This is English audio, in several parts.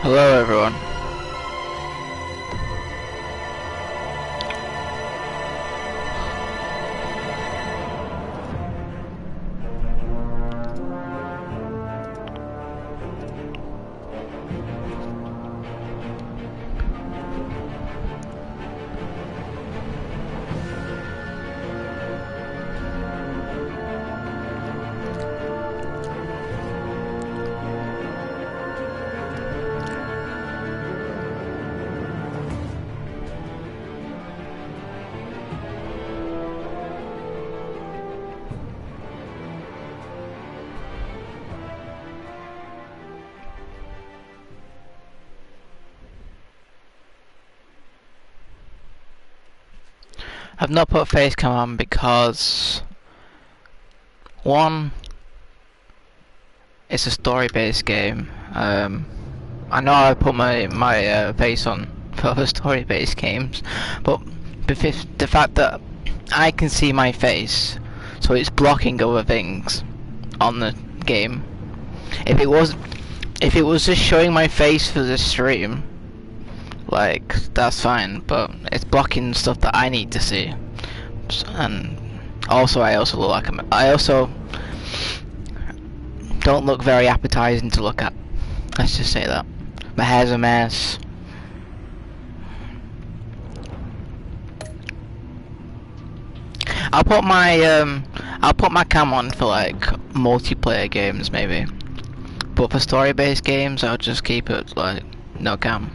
Hello everyone. I've not put facecam on because one, it's a story-based game. I know I put my face on for other story-based games, but the fact that I can see my face, so it's blocking other things on the game. If it was just showing my face for the stream, like, that's fine, but it's blocking stuff that I need to see. And also I also look like I also don't look very appetizing to look at. Let's just say that. My hair's a mess. I'll put my cam on for like multiplayer games maybe. But for story-based games I'll just keep it like no cam.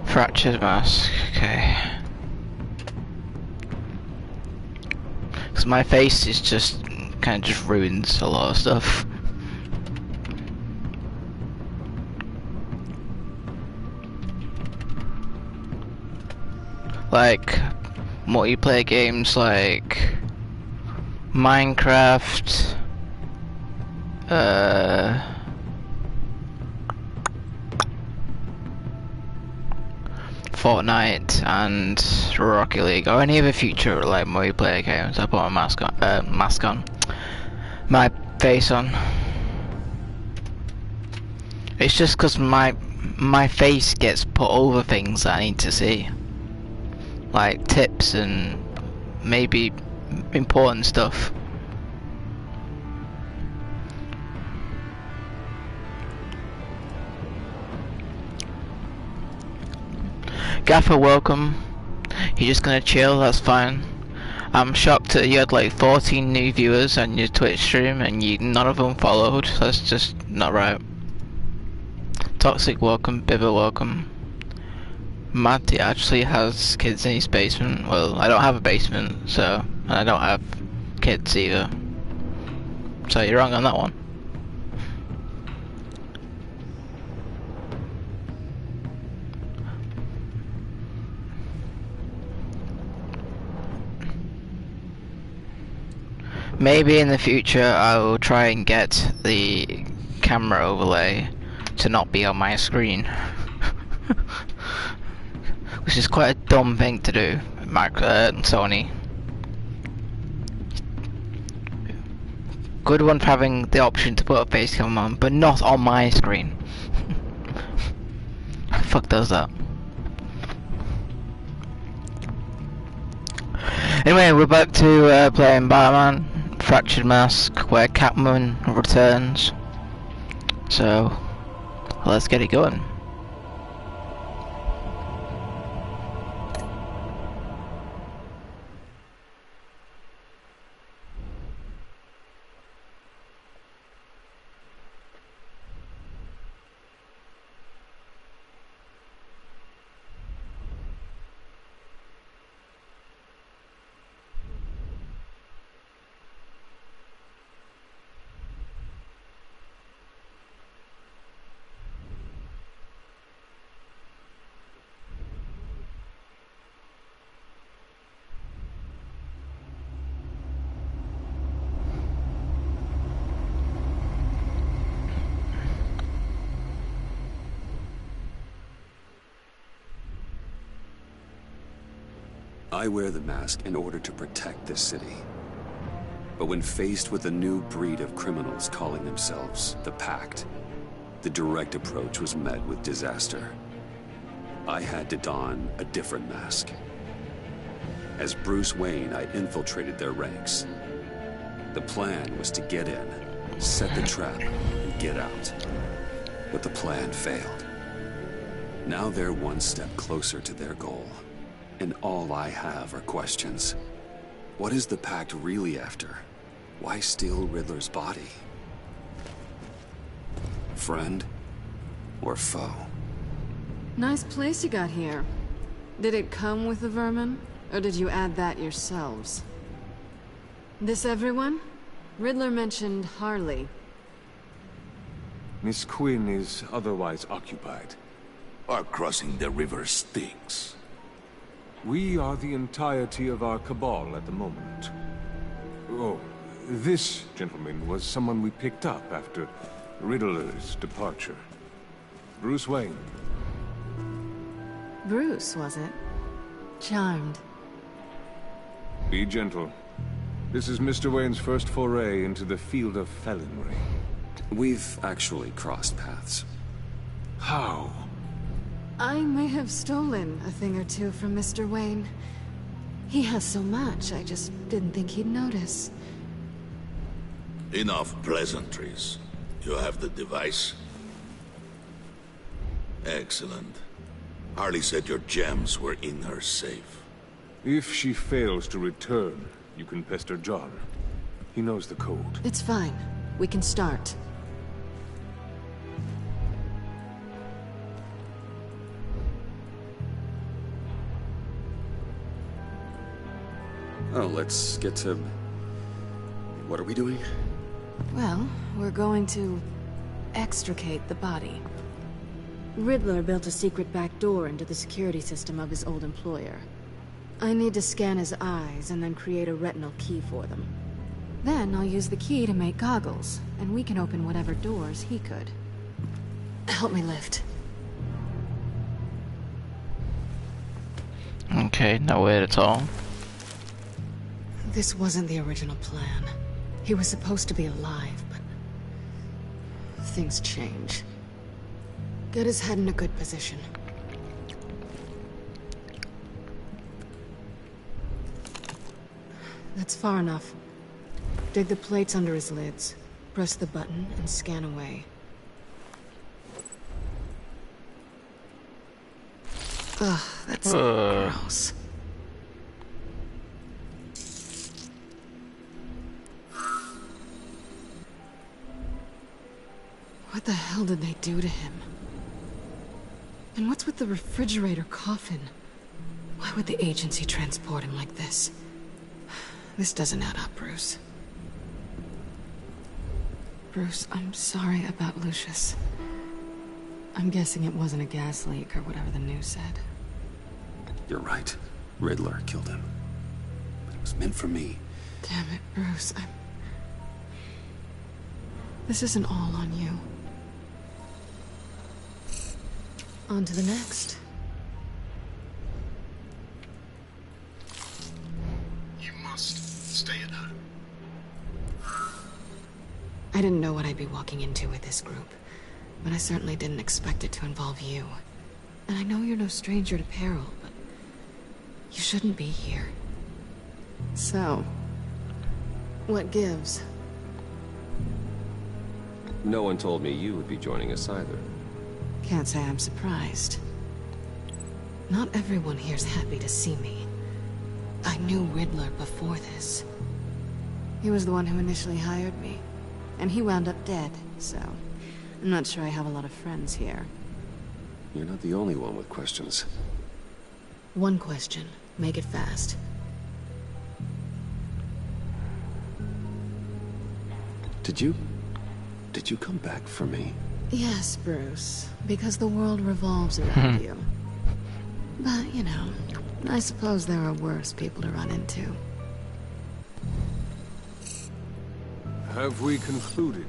Fractured mask, okay. Because my face is just kind of just ruins a lot of stuff. Like multiplayer games like Minecraft, Fortnite and Rocket League, or any other future like multiplayer games. I put my mask on, my face on. It's just because my face gets put over things that I need to see, like tips and maybe important stuff. Gaffer, welcome. You're just gonna chill, that's fine. I'm shocked that you had like 14 new viewers on your Twitch stream and none of them followed. That's just not right. Toxic, welcome. Bibber, welcome. Matty actually has kids in his basement. Well, I don't have a basement, so, and I don't have kids either. So you're wrong on that one. Maybe in the future I will try and get the camera overlay to not be on my screen. Which is quite a dumb thing to do, Sony. Good one for having the option to put a face cam on, but not on my screen. Who the fuck does that? Anyway, we're back to playing Batman Fractured Mask, where Catwoman returns. So, let's get it going. I wear the mask in order to protect this city. But when faced with a new breed of criminals calling themselves the Pact, the direct approach was met with disaster. I had to don a different mask. As Bruce Wayne, I infiltrated their ranks. The plan was to get in, set the trap, and get out. But the plan failed. Now they're one step closer to their goal. And all I have are questions. What is the Pact really after? Why steal Riddler's body? Friend or foe? Nice place you got here. Did it come with the vermin? Or did you add that yourselves? This everyone? Riddler mentioned Harley. Miss Quinn is otherwise occupied. Our crossing the river stinks. We are the entirety of our cabal at the moment. Oh, this gentleman was someone we picked up after Riddler's departure. Bruce Wayne. Bruce, was it? Charmed. Be gentle. This is Mr. Wayne's first foray into the field of felonry. We've actually crossed paths. How? I may have stolen a thing or two from Mr. Wayne. He has so much, I just didn't think he'd notice. Enough pleasantries. You have the device? Excellent. Harley said your gems were in her safe. If she fails to return, you can pester John. He knows the code. It's fine. We can start. Oh, let's get to... What are we doing? Well, we're going to extricate the body. Riddler built a secret back door into the security system of his old employer. I need to scan his eyes and then create a retinal key for them. Then I'll use the key to make goggles, and we can open whatever doors he could. Help me lift. Okay, not weird at all. This wasn't the original plan. He was supposed to be alive, but things change. Get his head in a good position. That's far enough. Dig the plates under his lids, press the button, and scan away. Ugh, that's gross. What the hell did they do to him? And what's with the refrigerator coffin? Why would the agency transport him like this? This doesn't add up, Bruce. Bruce, I'm sorry about Lucius. I'm guessing it wasn't a gas leak or whatever the news said. You're right. Riddler killed him. But it was meant for me. Damn it, Bruce. This isn't all on you. On to the next. You must stay at home. I didn't know what I'd be walking into with this group, but I certainly didn't expect it to involve you. And I know you're no stranger to peril, but you shouldn't be here. So, what gives? No one told me you would be joining us either. Can't say I'm surprised. Not everyone here's happy to see me. I knew Riddler before this. He was the one who initially hired me, and he wound up dead, so I'm not sure I have a lot of friends here. You're not the only one with questions. One question. Make it fast. Did you come back for me? Yes, Bruce, because the world revolves around you. But, you know, I suppose there are worse people to run into. Have we concluded?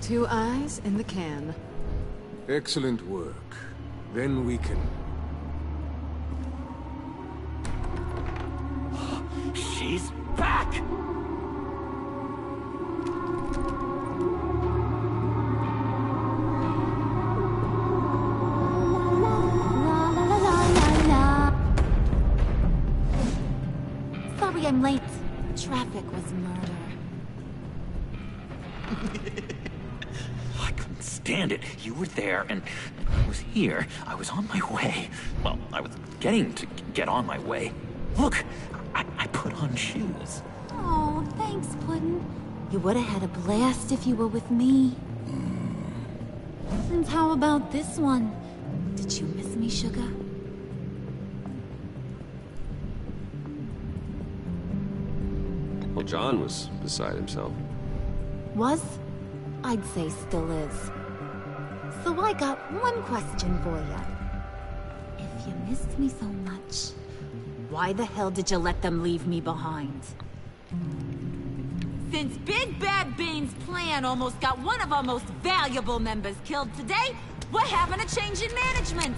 2 eyes in the can. Excellent work. Then we can... She's back! I'm late. Traffic was murder. I couldn't stand it. You were there, and I was here. I was on my way. Well, I was getting to get on my way. Look, I put on shoes. Oh, thanks, Puddin'. You would have had a blast if you were with me. And how about this one? Did you miss me, Sugar? Well, John was beside himself. Was? I'd say still is. So I got one question for ya. If you missed me so much, why the hell did you let them leave me behind? Since Big Bad Bane's plan almost got one of our most valuable members killed today, we're having a change in management.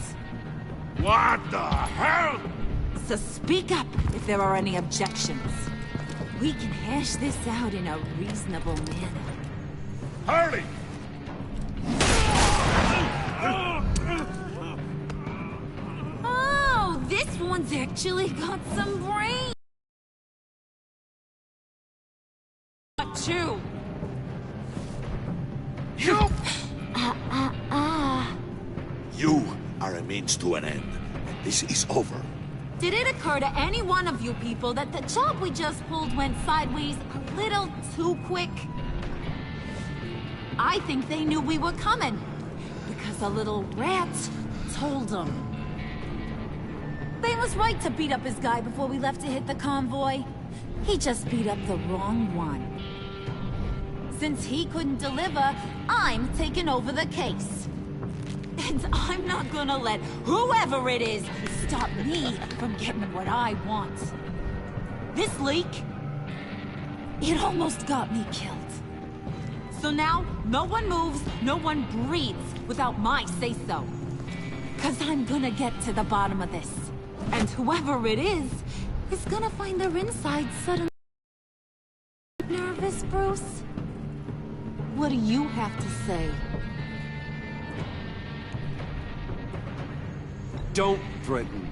What the hell? So speak up if there are any objections. We can hash this out in a reasonable manner. Harley! Oh, this one's actually got some brains. Too. You! Ah. You are a means to an end. This is over. Did it occur to any one of you people that the job we just pulled went sideways a little too quick? I think they knew we were coming, because a little rat told them. Bane was right to beat up his guy before we left to hit the convoy. He just beat up the wrong one. Since he couldn't deliver, I'm taking over the case. And I'm not gonna let whoever it is stop me from getting what I want. This leak, it almost got me killed. So now, no one moves, no one breathes without my say-so. 'Cause I'm gonna get to the bottom of this. And whoever it is gonna find their insides suddenly. Nervous, Bruce? What do you have to say? Don't threaten me.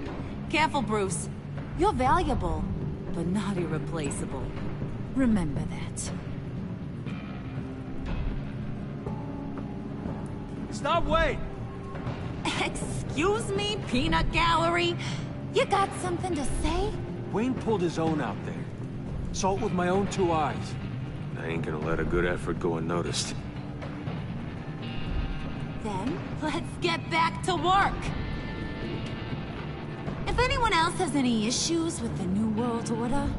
Careful, Bruce. You're valuable, but not irreplaceable. Remember that. Stop, wait! Excuse me, Peanut Gallery? You got something to say? Wayne pulled his own out there. Saw it with my own two eyes. I ain't gonna let a good effort go unnoticed. Then, let's get back to work. If anyone else has any issues with the New World Order,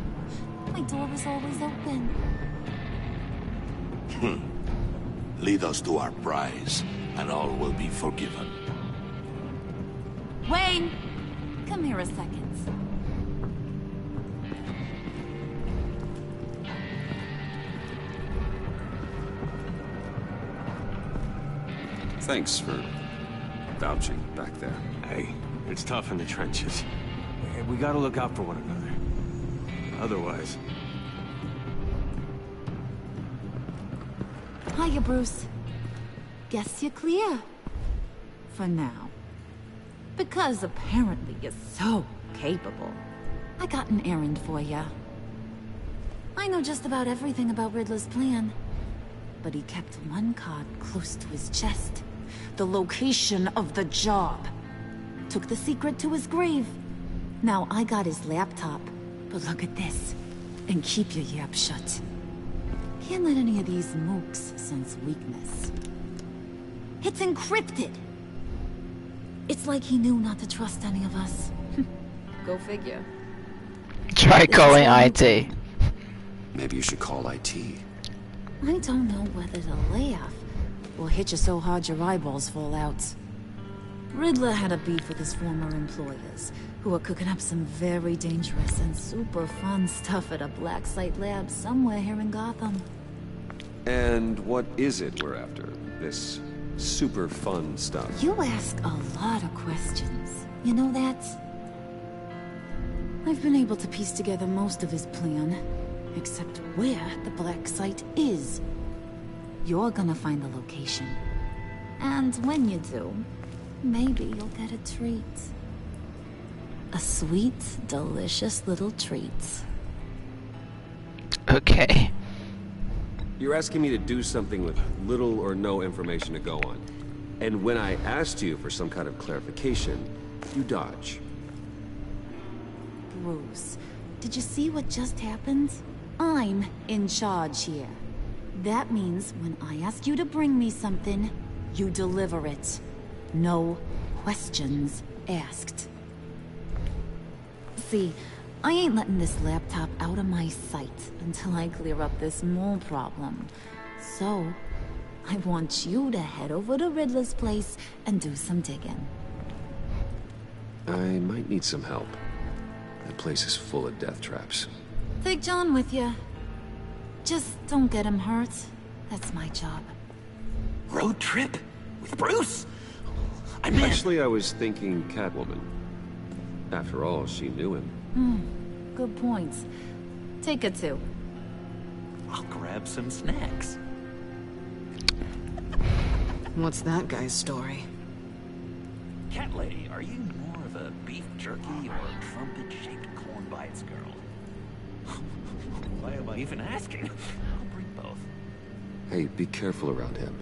my door is always open. Lead us to our prize, and all will be forgiven. Wayne, come here a second. Thanks for vouching back there. Hey, it's tough in the trenches. We gotta look out for one another. Otherwise... Hiya, Bruce. Guess you're clear. For now. Because apparently you're so capable. I got an errand for ya. I know just about everything about Riddler's plan. But he kept one card close to his chest. The location of the job. Took the secret to his grave. Now I got his laptop. But look at this. And keep your yap shut. Can't let any of these mooks sense weakness. It's encrypted. It's like he knew not to trust any of us. Go figure. Try calling IT. Maybe you should call IT. I don't know whether to laugh or hit you so hard your eyeballs fall out. Riddler had a beef with his former employers, who were cooking up some very dangerous and super fun stuff at a black site lab somewhere here in Gotham. And what is it we're after? This super fun stuff? You ask a lot of questions. You know that? I've been able to piece together most of his plan, except where the black site is. You're gonna find the location. And when you do, maybe you'll get a treat. A sweet, delicious little treat. Okay. You're asking me to do something with little or no information to go on. And when I asked you for some kind of clarification, you dodge. Bruce, did you see what just happened? I'm in charge here. That means when I ask you to bring me something, you deliver it. No questions asked. See, I ain't letting this laptop out of my sight until I clear up this mole problem. So, I want you to head over to Riddler's place and do some digging. I might need some help. That place is full of death traps. Take John with you. Just don't get him hurt. That's my job. Road trip? With Bruce? I meant... Actually, I was thinking Catwoman. After all, she knew him. Good points. Take it too. I'll grab some snacks. What's that guy's story? Cat lady, are you more of a beef jerky or trumpet-shaped corn bites girl? Why am I even asking? I'll bring both. Hey, be careful around him.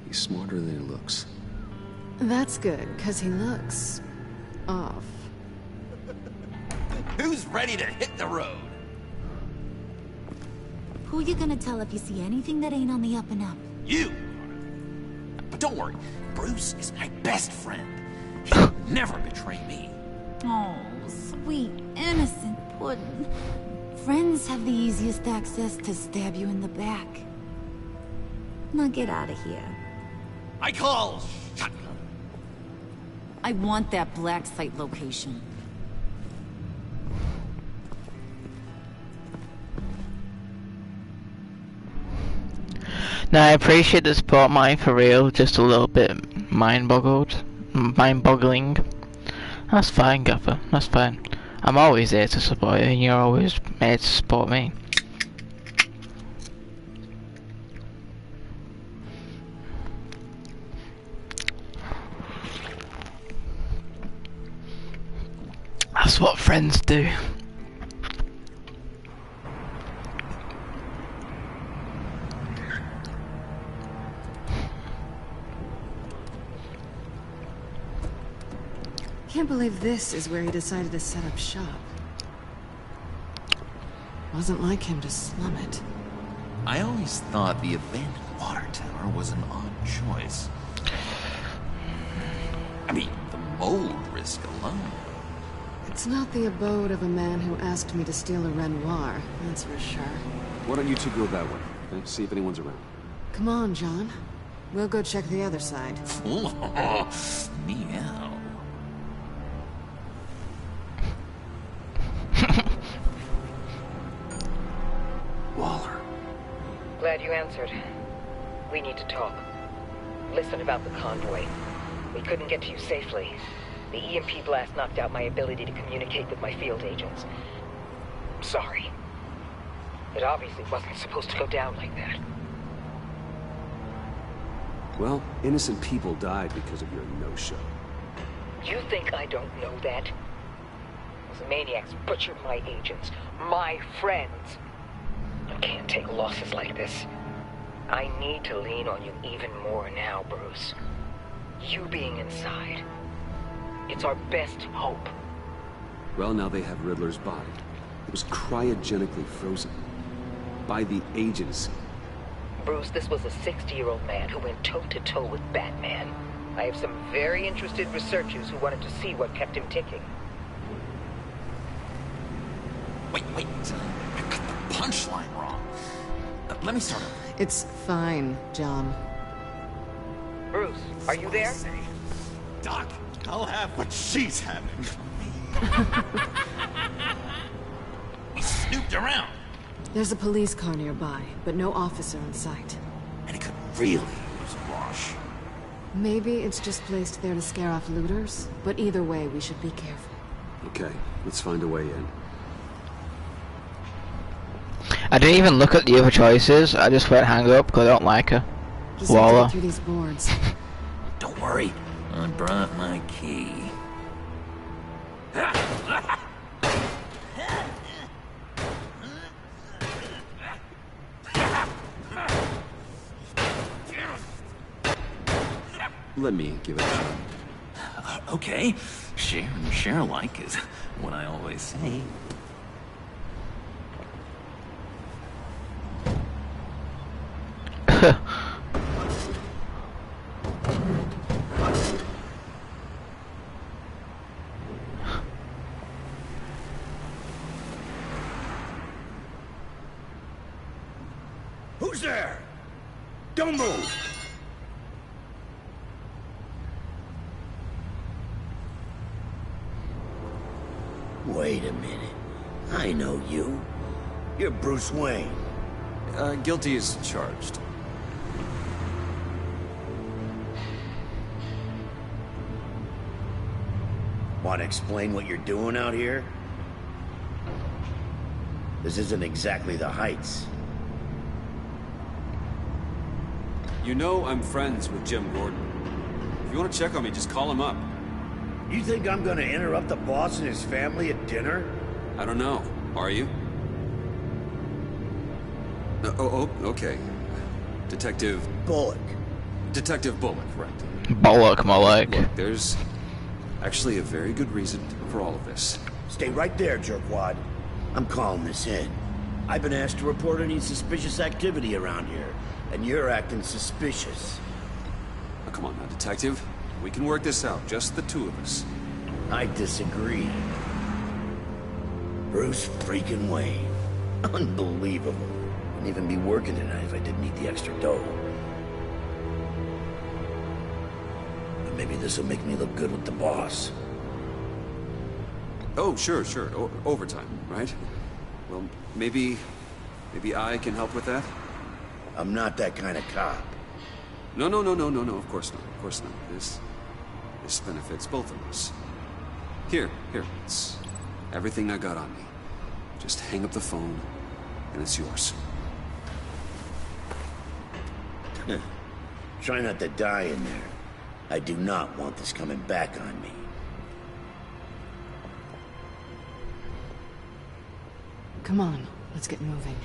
He's smarter than he looks. That's good, because he looks... off. Who's ready to hit the road? Who you gonna tell if you see anything that ain't on the up and up? You! But don't worry, Bruce is my best friend. He'll never betray me. Oh, sweet, innocent puddin'. Friends have the easiest access to stab you in the back. Now get out of here. I call shotgun. I want that black site location. Now I appreciate the support, mine for real, just a little bit mind-boggling. That's fine, Gaffer, that's fine. I'm always there to support you, and you're always there to support me. That's what friends do. Can't believe this is where he decided to set up shop. Wasn't like him to slum it. I always thought the abandoned water tower was an odd choice. I mean, the mold risk alone. It's not the abode of a man who asked me to steal a Renoir, that's for sure. Why don't you two go that way? Okay? See if anyone's around. Come on, John. We'll go check the other side. Meow. Waller. Glad you answered. We need to talk. Listen about the convoy. We couldn't get to you safely. The EMP blast knocked out my ability to communicate with my field agents. I'm sorry. It obviously wasn't supposed to go down like that. Well, innocent people died because of your no-show. You think I don't know that? Those maniacs butchered my agents, my friends. I can't take losses like this. I need to lean on you even more now, Bruce. You being inside. It's our best hope. Well, now they have Riddler's body. It was cryogenically frozen. By the agency. Bruce, this was a 60-year-old man who went toe-to-toe with Batman. I have some very interested researchers who wanted to see what kept him ticking. Wait. I got the punchline wrong. Let me start over. It's fine, John. Bruce, are you there? Doc, I'll have what she's having. We snooped around. There's a police car nearby, but no officer in sight. And it could really use a wash. Maybe it's just placed there to scare off looters, but either way, we should be careful. Okay, let's find a way in. I didn't even look at the other choices, I just went hang up because I don't like her. Just have to Waller. get through these boards. Don't worry, I brought my key. Let me give it a shot. Okay. Share and share alike is what I always say. Who's there? Don't move! Wait a minute. I know you. You're Bruce Wayne. Guilty as charged. Want to explain what you're doing out here? This isn't exactly the Heights. You know I'm friends with Jim Gordon. If you want to check on me, just call him up. You think I'm gonna interrupt the boss and his family at dinner? I don't know. Are you? Okay. Detective Bullock. Detective Bullock, right. Bollock, my leg. Look, there's actually a very good reason for all of this. Stay right there, jerkwad. I'm calling this in. I've been asked to report any suspicious activity around here, and you're acting suspicious. Now, come on now, Detective. We can work this out, just the two of us. I disagree. Bruce freaking Wayne. Unbelievable. Wouldn't even be working tonight if I didn't need the extra dough. But maybe this'll make me look good with the boss. Oh, sure. Overtime, right? Well, maybe I can help with that? I'm not that kind of cop. No, of course not. This benefits both of us. Here, it's everything I got on me. Just hang up the phone, and it's yours. Try not to die in there. I do not want this coming back on me. Come on, let's get moving.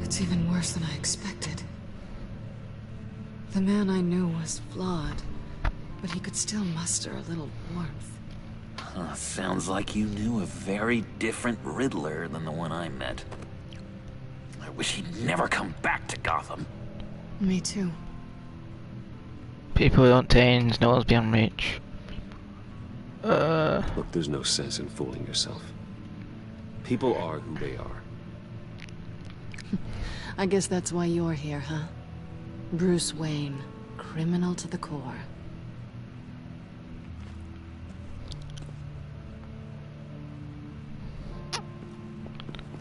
It's even worse than I expected. The man I knew was flawed, but he could still muster a little warmth. Sounds like you knew a very different Riddler than the one I met. I wish he'd never come back to Gotham. Me too. People don't change, no one's beyond reach. Look, there's no sense in fooling yourself. People are who they are. I guess that's why you're here, huh? Bruce Wayne, criminal to the core.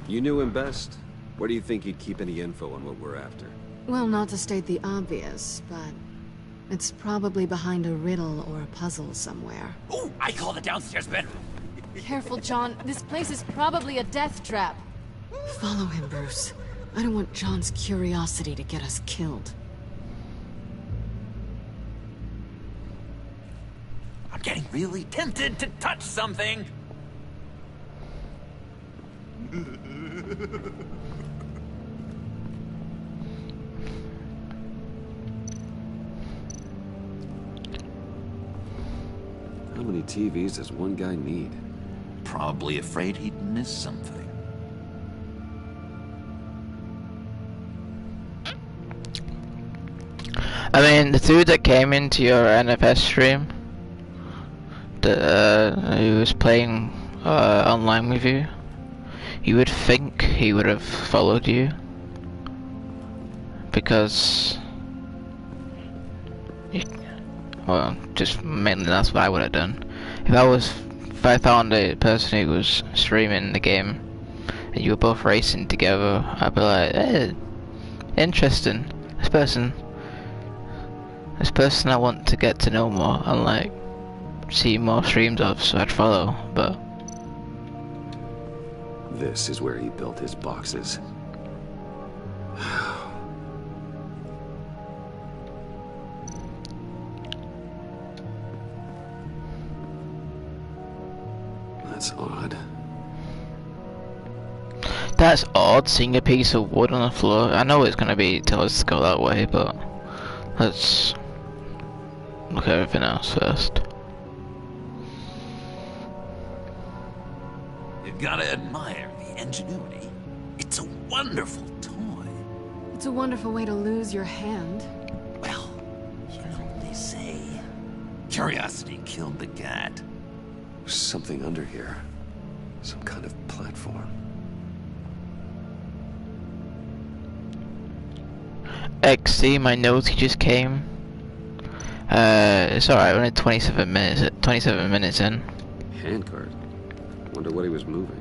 You knew him best. Where do you think he'd keep any info on what we're after? Well, not to state the obvious, but it's probably behind a riddle or a puzzle somewhere. Oh, I call the downstairs bedroom. Careful, John. This place is probably a death trap. Follow him, Bruce. I don't want John's curiosity to get us killed. I'm getting really tempted to touch something. How many TVs does one guy need? Probably afraid he'd miss something. I mean, the dude that came into your NFS stream, who was playing online with you, you would think he would have followed you, because, well, just mainly that's what I would have done. If I found a person who was streaming the game, and you were both racing together, I'd be like, hey, interesting. This person I want to get to know more and like see more streams of, so I'd follow. But This is where he built his boxes. That's odd. that's odd, seeing a piece of wood on the floor. I know it's gonna be tell us to go that way, but let's look at everything else first. You gotta admire the ingenuity. It's a wonderful toy. It's a wonderful way to lose your hand. Well, you know what they say. Curiosity killed the cat. There's something under here. Some kind of platform. XC, my notes just came. It's alright, we're only 27 minutes in. Handcart. Wonder what he was moving.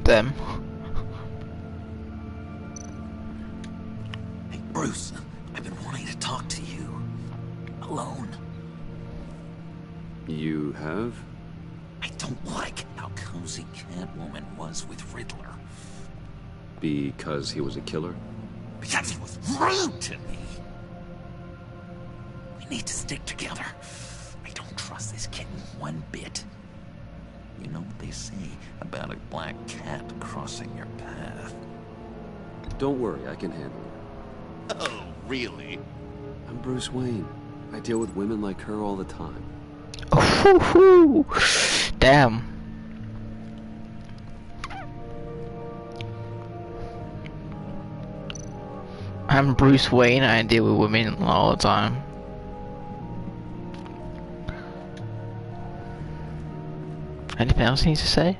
Them. Hey, Bruce, I've been wanting to talk to you. Alone. You have? I don't like how cozy Catwoman was with Riddler. Because he was a killer? Because he was rude to me. We need to stick together. I don't trust this kitten one bit. You know what they say about a black cat crossing your path? Don't worry, I can handle it. Oh, really? I'm Bruce Wayne. I deal with women like her all the time. Oh, damn. I'm Bruce Wayne, I deal with women all the time. Anything else you need to say?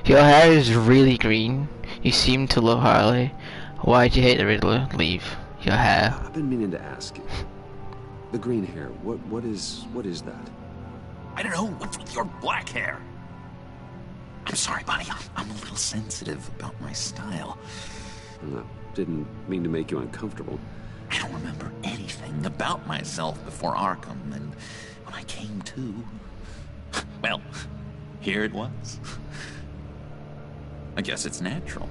Your hair is really green. You seem to love Harley. Why'd you hate the Riddler? Leave. Your hair. I've been meaning to ask you. The green hair, what is that? I don't know what's with your black hair. I'm sorry, buddy. I'm a little sensitive about my style. Didn't mean to make you uncomfortable. I don't remember anything about myself before Arkham, and when I came to, well, here it was. I guess it's natural.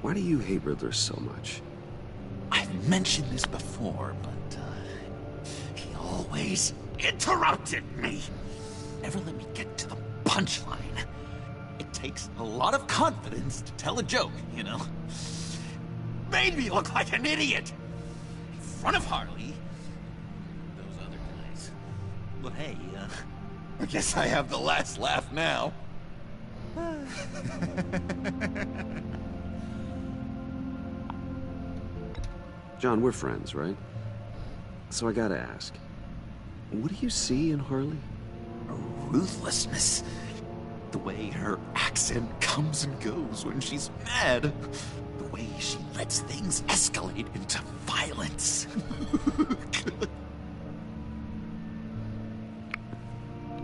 Why do you hate Riddler so much? I've mentioned this before, but he always interrupted me. Never let me get to the punchline. It takes a lot of confidence to tell a joke, you know? Made me look like an idiot. In front of Harley. Those other guys. But hey, I guess I have the last laugh now. John, we're friends, right? So I gotta ask. What do you see in Harley? A ruthlessness. The way her accent comes and goes when she's mad. The way she lets things escalate into violence.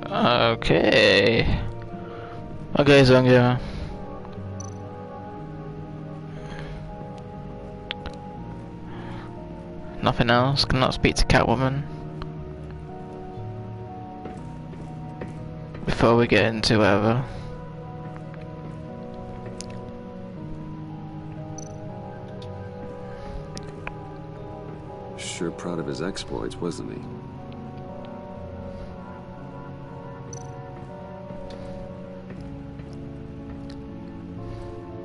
Okay. Okay, Zonga. Nothing else? Cannot speak to Catwoman? Before we get into whatever. Sure proud of his exploits, wasn't he?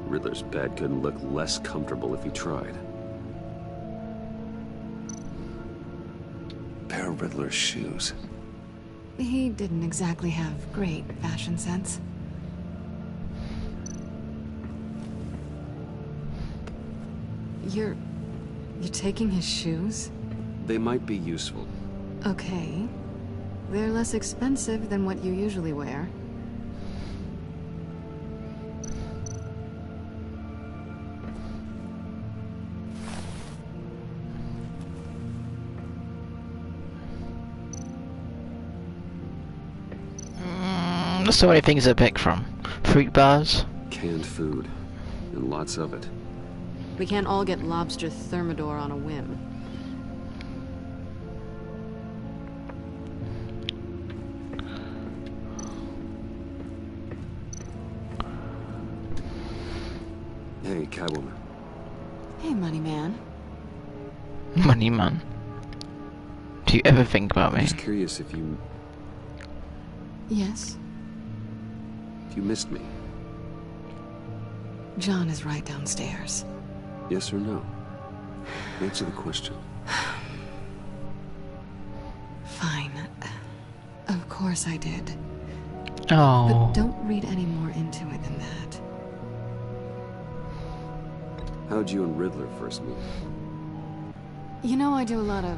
Riddler's bed couldn't look less comfortable if he tried. A pair of Riddler's shoes. He didn't exactly have great fashion sense. You're taking his shoes? They might be useful. Okay. They're less expensive than what you usually wear. There's so many things to pick from. Fruit bars. Canned food. And lots of it. We can't all get lobster thermidor on a whim. Hey, Catwoman. Hey, money man. Money man. Do you ever think about me? I'm just curious if you Yes? missed me. John is right downstairs. Yes or no? Answer the question. Fine. Of course I did. Oh. But don't read any more into it than that. How'd you and Riddler first meet? You know, I do a lot of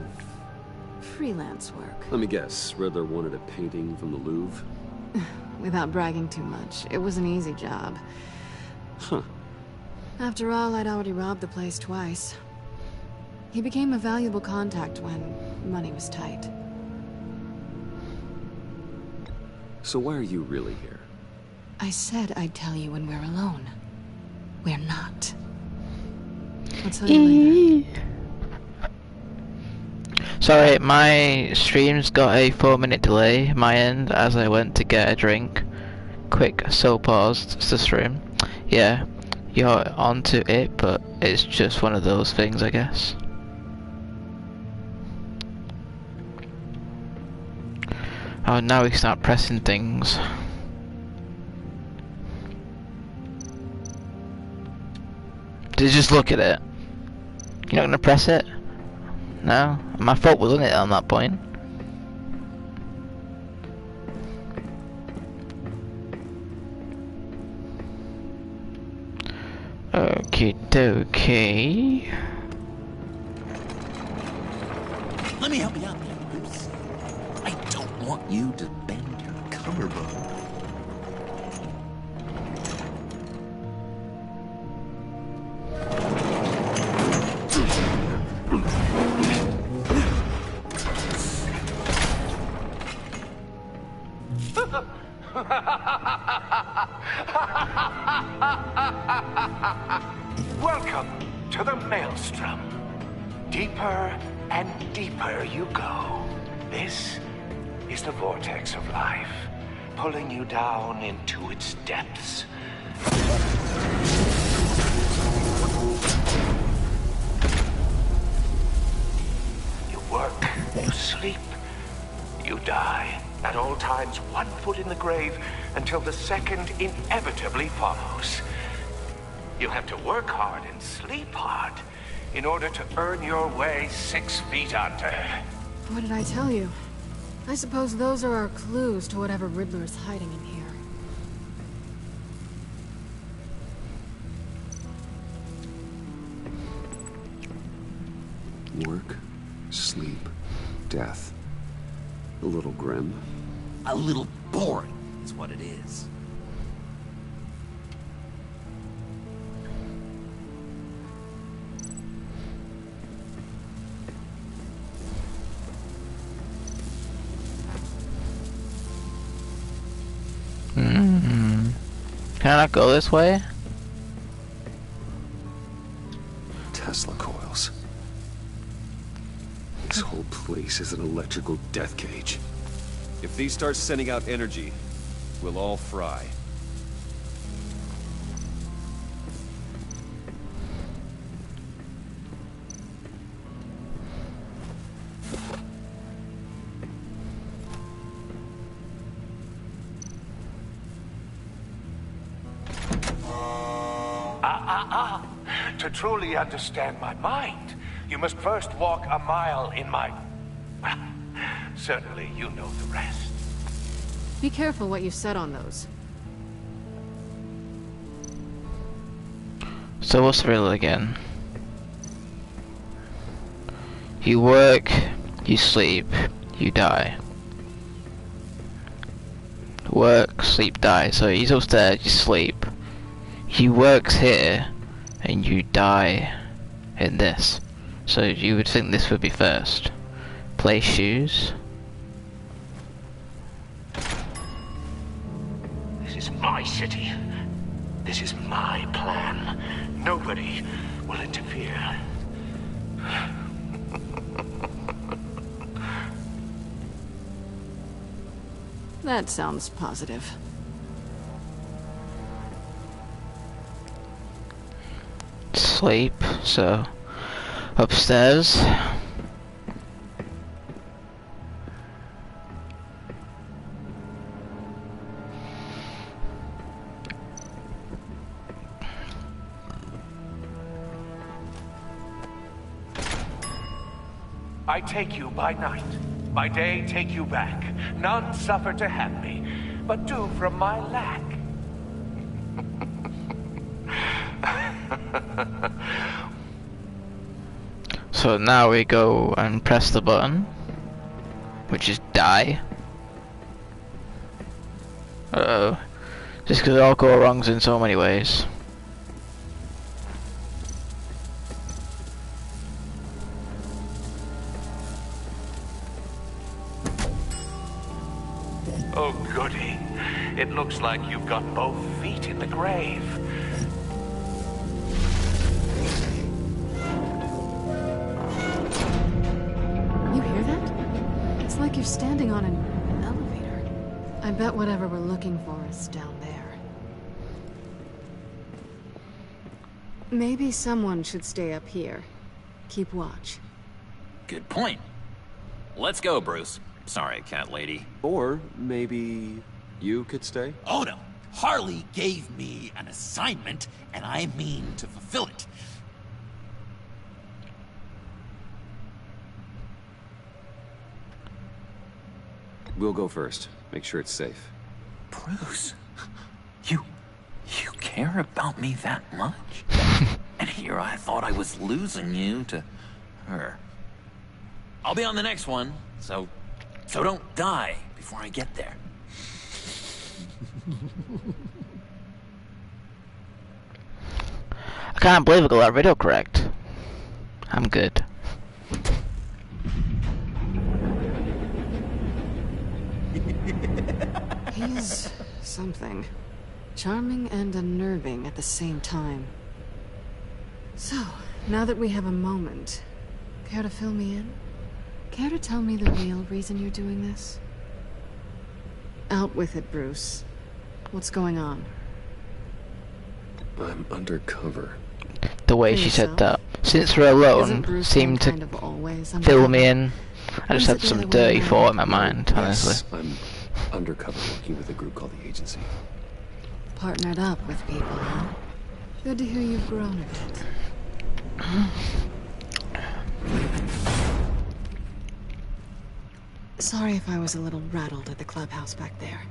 freelance work. Let me guess, Riddler wanted a painting from the Louvre? Without bragging too much, it was an easy job. Huh. After all, I'd already robbed the place twice. He became a valuable contact when money was tight. So why are you really here? I said I'd tell you when we're alone. We're not. I'll tell you later. Sorry, my stream's got a 4-minute delay my end as I went to get a drink. Quick, so paused the stream. Yeah, you're onto it, but it's just one of those things, I guess. Oh, now we start pressing things. Just look at it. You're not gonna press it? No? My fault, wasn't it, on that point? Okie dokie. Let me help you out there, Bruce. I don't want you to bend your collarbone. Welcome to the Maelstrom. Deeper and deeper you go. This is the vortex of life, pulling you down into its depths. You work, you sleep, you die. At all times, 1 foot in the grave until the second inevitably follows. You have to work hard and sleep hard in order to earn your way 6 feet under. What did I tell you? I suppose those are our clues to whatever Riddler is hiding in here. Work, sleep, death. A little grim. A little boring is what it is. Can I not go this way? Tesla coils. This whole place is an electrical death cage. If these start sending out energy, we'll all fry. To truly understand my mind, you must first walk a mile in my... Well, certainly you know the rest. Be careful what you said on those. So what's the riddle again? You work, you sleep, you die. Work, sleep, die. So he's upstairs, you sleep. He works here, and you die in this. So you would think this would be first. Play shoes. my city. This is my plan. Nobody will interfere. That sounds positive. Sleep, so upstairs. I take you by night. By day, take you back. None suffer to have me, but do from my lack. So now we go and press the button, which is die. Uh-oh. Just because it all go wrongs in so many ways. Oh, goody. It looks like you've got both feet in the grave. You hear that? It's like you're standing on an elevator. I bet whatever we're looking for is down there. Maybe someone should stay up here. Keep watch. Good point. Let's go, Bruce. Sorry, cat lady. Or maybe you could stay? Oh no. Harley gave me an assignment, and I mean to fulfill it. We'll go first. Make sure it's safe. Bruce, you care about me that much? And here I thought I was losing you to her. I'll be on the next one, so don't die before I get there. I can't believe I got that riddle correct. I'm good. He's something. Charming and unnerving at the same time. So, now that we have a moment, care to fill me in? Care to tell me the real reason you're doing this? Out with it, Bruce. What's going on? I'm undercover. The way she said that. Since we're alone, seemed to fill me in. I just had some dirty thought in my mind, honestly. Yes, I'm undercover working with a group called the Agency. Partnered up with people, huh? Good to hear you've grown a bit. Sorry if I was a little rattled at the clubhouse back there.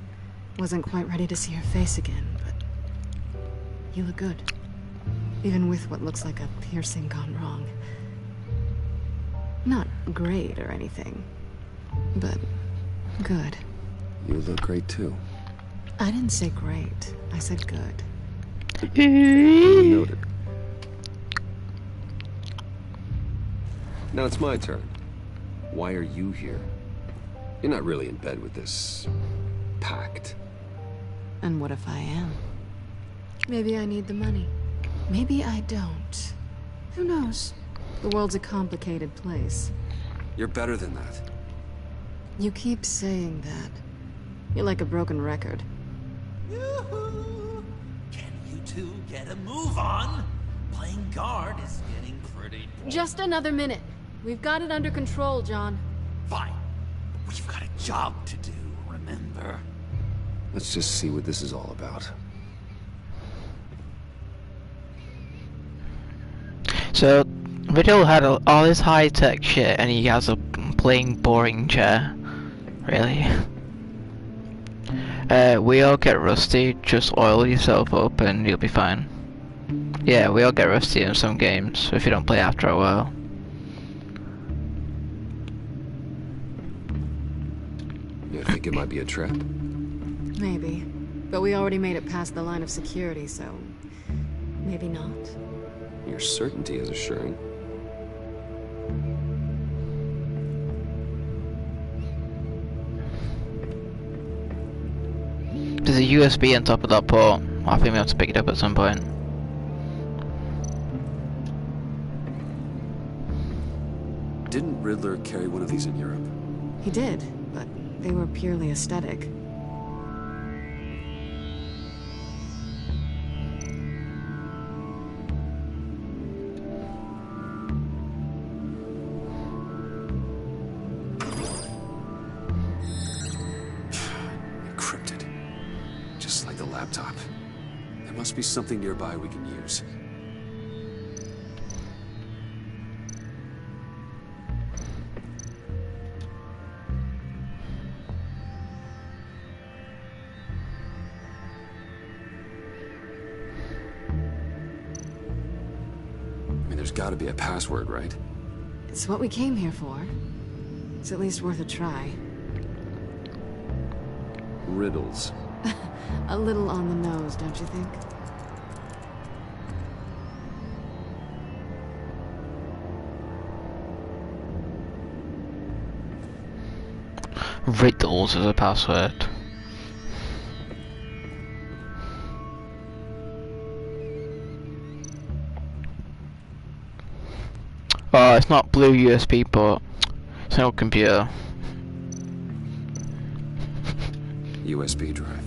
Wasn't quite ready to see your face again, but you look good. Even with what looks like a piercing gone wrong. Not great or anything, but good. You look great too. I didn't say great. I said good. Noted. Now it's my turn. Why are you here? You're not really in bed with this pact. And what if I am? Maybe I need the money. Maybe I don't. Who knows? The world's a complicated place. You're better than that. You keep saying that. You're like a broken record. Yoo-hoo! Can you two get a move on? Playing guard is getting pretty boring. Just another minute. We've got it under control, John. Fine. We've got a job to do, remember? Let's just see what this is all about. So, Riddle had all this high-tech shit, and he has a plain boring chair. Really? We all get rusty, just oil yourself up and you'll be fine. Yeah, we all get rusty in some games, if you don't play after a while. You think it might be a trap? Maybe. But we already made it past the line of security, so... maybe not. Your certainty is assuring. Does There's a USB on top of that port. I think we have to pick it up at some point. Didn't Riddler carry one of these in Europe? He did, but they were purely aesthetic. Encrypted. Just like the laptop. There must be something nearby we can use. There's gotta be a password, right? It's what we came here for. It's at least worth a try. Riddles. A little on the nose, don't you think? Riddles as a password. Oh, it's not blue USB port. It's no computer. USB drive.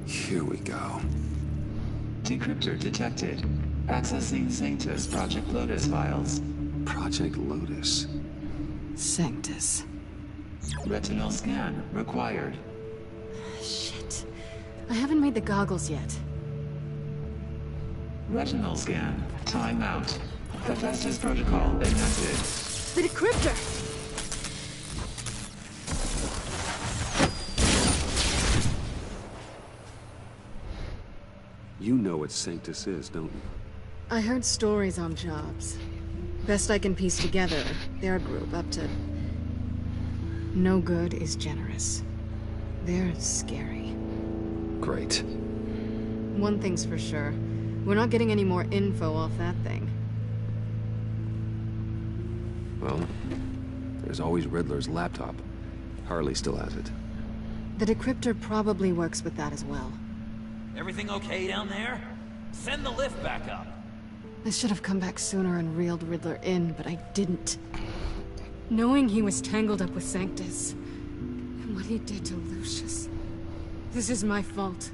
Here we go. Decryptor detected. Accessing Sanctus Project Lotus files. Project Lotus. Sanctus. Retinal scan required. Shit. I haven't made the goggles yet. Retinal scan. Timeout. Hephaestus protocol enacted. The decryptor! You know what Sanctus is, don't you? I heard stories on jobs. Best I can piece together, they're a group up to... No good is generous. They're scary. Great. One thing's for sure. We're not getting any more info off that thing. Well, there's always Riddler's laptop. Harley still has it. The decryptor probably works with that as well. Everything okay down there? Send the lift back up. I should have come back sooner and reeled Riddler in, but I didn't. Knowing he was tangled up with Sanctus, and what he did to Lucius. This is my fault.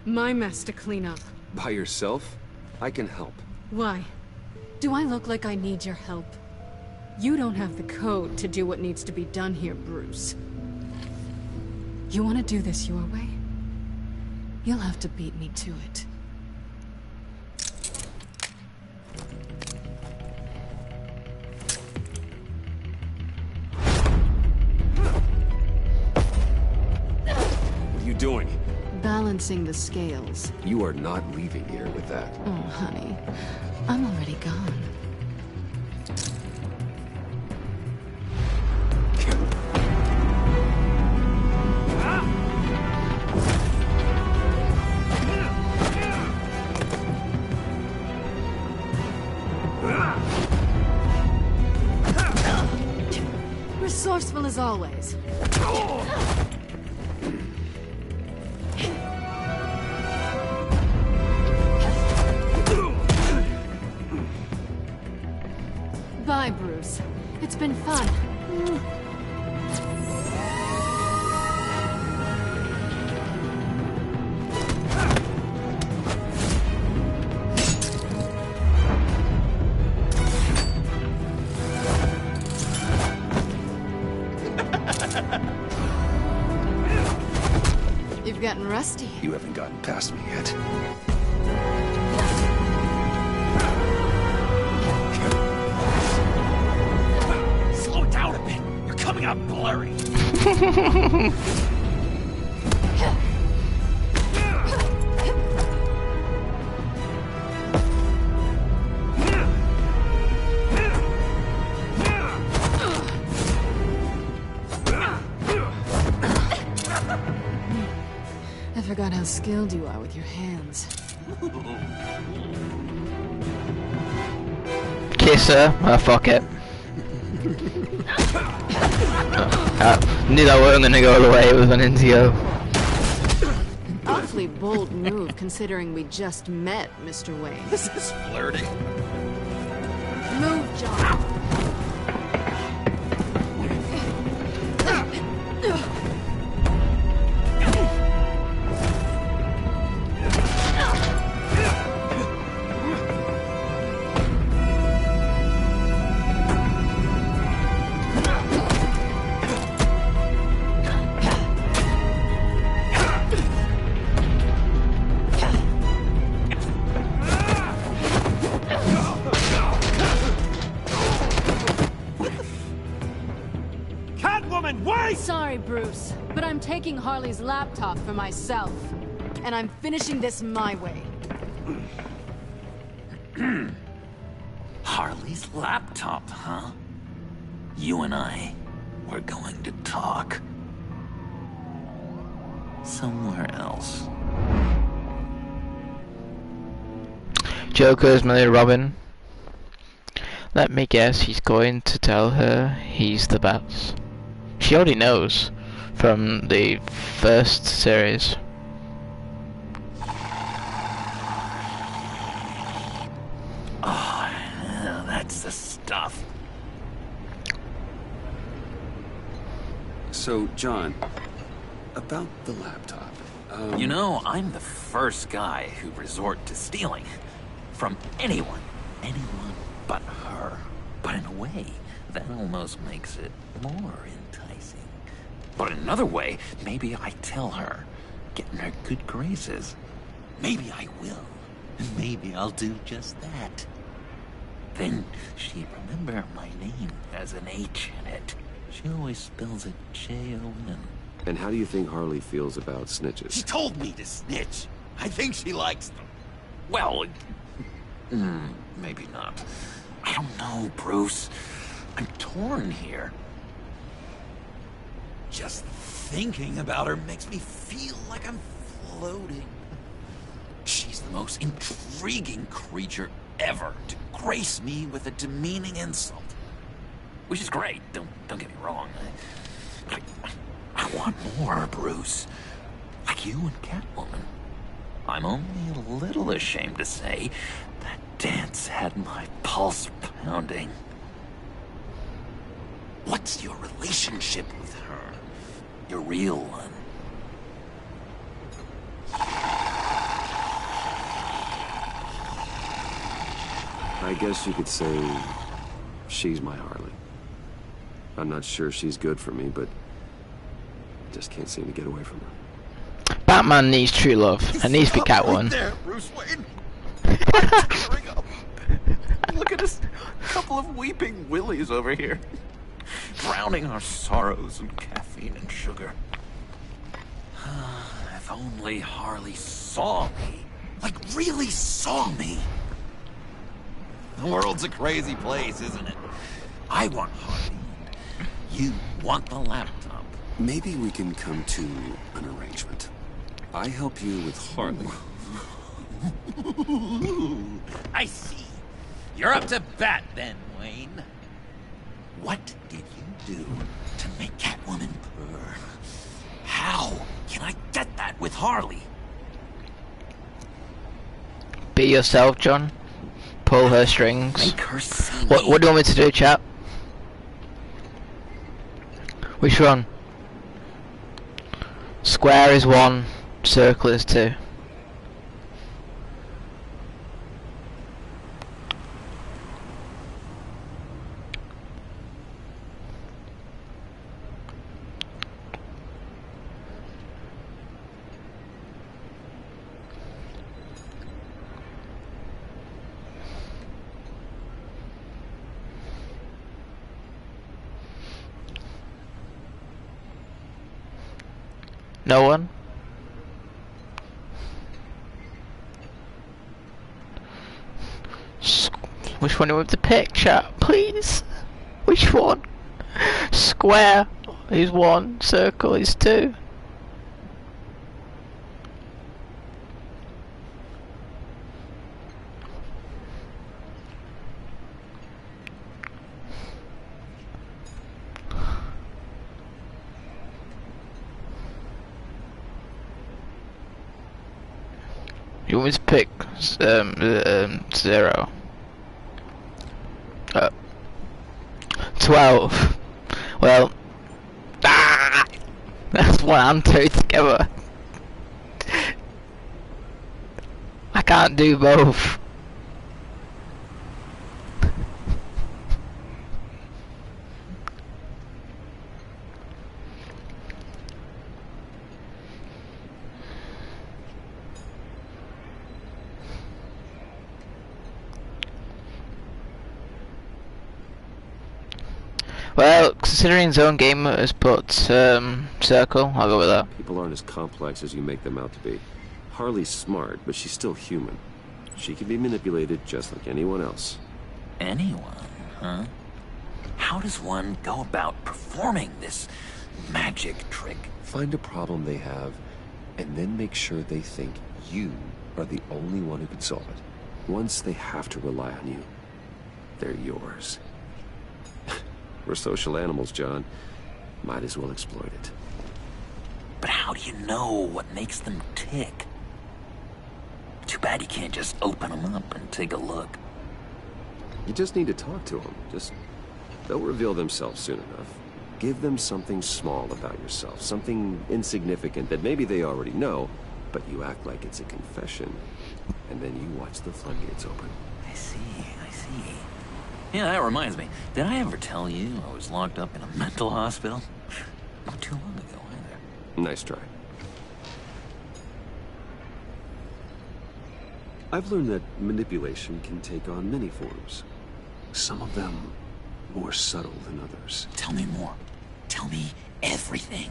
My mess to clean up. By yourself? I can help. Why? Do I look like I need your help? You don't have the code to do what needs to be done here, Bruce. You want to do this your way? You'll have to beat me to it. What are you doing? Balancing the scales. You are not leaving here with that. Oh, honey. I'm already gone. Resourceful as always. Bye, Bruce. It's been fun. You've gotten rusty. You haven't gotten past me yet. Slow it down a bit. You're coming out blurry. I forgot how skilled you are with your hands. Kiss her? Oh, fuck it. Knew that wasn't gonna go all the way, it was an NTO. Awfully bold move considering we just met, Mr. Wayne. This is flirting. Move, John. Sorry, Bruce, but I'm taking Harley's laptop for myself. And I'm finishing this my way. Harley's laptop, huh? You and I, we're going to talk. Somewhere else. Joker's Millie Robin. Let me guess, he's going to tell her he's the best. She already knows from the first series. Oh, that's the stuff. So, John, about the laptop. You know, I'm the first guy who resort to stealing. From anyone. Anyone but her. But in a way, that almost makes it more enticing. But in another way, maybe I tell her, get in her good graces. Maybe I will. And maybe I'll do just that. Then she'd remember my name as an H in it. She always spells it J-O-N. And how do you think Harley feels about snitches? She told me to snitch. I think she likes them. Well, maybe not. I don't know, Bruce. I'm torn here. Just thinking about her makes me feel like I'm floating. She's the most intriguing creature ever to grace me with a demeaning insult. Which is great, don't get me wrong. I want more, Bruce. Like you and Catwoman. I'm only a little ashamed to say that dance had my pulse pounding. What's your relationship with her? Your real one. I guess you could say she's my Harley. I'm not sure she's good for me, but I just can't seem to get away from her. Batman needs true love, and needs to be Catwoman. Right there, Bruce Wayne. I'm tearing up. Look at us, a couple of weeping willies over here, drowning our sorrows in caffeine and sugar. If only Harley saw me, like really saw me. The world's a crazy place, isn't it? I want Harley. You want the laptop. Maybe we can come to an arrangement. I help you with Harley. I see. You're up to bat then, Wayne. What did you do to make Catwoman purr? How can I get that with Harley? Be yourself, John. Pull her strings. Make her see me. What do you want me to do, chap? Which one? Square is 1, circle is 2. No one? Which one do we have to pick, chat? Please? Which one? Square is 1, circle is 2. You want me to pick 0? 12. Well, that's what I'm two together. I can't do both. Well, considering Zone Gamer has put circle, I'll go with that. People aren't as complex as you make them out to be. Harley's smart, but she's still human. She can be manipulated just like anyone else. Anyone, huh? How does one go about performing this magic trick? Find a problem they have, and then make sure they think you are the only one who can solve it. Once they have to rely on you, they're yours. We're social animals, John. Might as well exploit it. But how do you know what makes them tick? Too bad you can't just open them up and take a look. You just need to talk to them. They'll reveal themselves soon enough. Give them something small about yourself, something insignificant that maybe they already know, but you act like it's a confession, and then you watch the floodgates open. I see. Yeah, that reminds me. Did I ever tell you I was locked up in a mental hospital? Not too long ago, either. Nice try. I've learned that manipulation can take on many forms. Some of them more subtle than others. Tell me more. Tell me everything.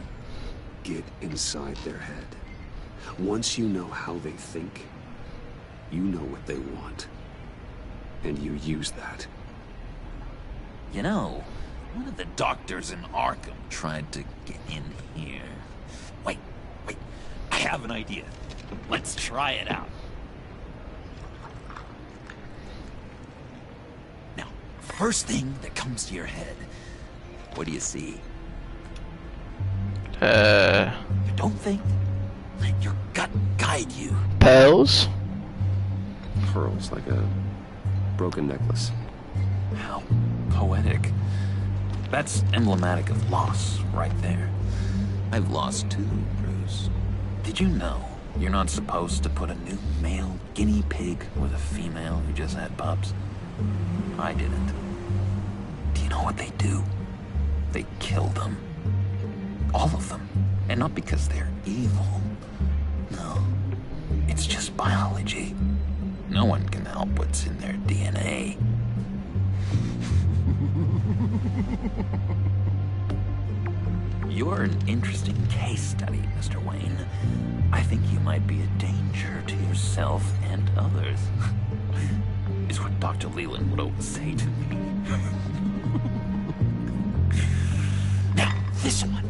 Get inside their head. Once you know how they think, you know what they want. And you use that. You know, one of the doctors in Arkham tried to get in here. Wait. I have an idea. Let's try it out. Now, first thing that comes to your head, what do you see? You don't think? Let your gut guide you. Pearls? Pearls, like a broken necklace. How poetic. That's emblematic of loss, right there. I've lost too, Bruce. Did you know you're not supposed to put a new male guinea pig with a female who just had pups? I didn't. Do you know what they do? They kill them. All of them. And not because they're evil. No. It's just biology. No one can help what's in their DNA. You're an interesting case study, Mr. Wayne. I think you might be a danger to yourself and others. Is what Dr. Leland would always say to me. Now, this one.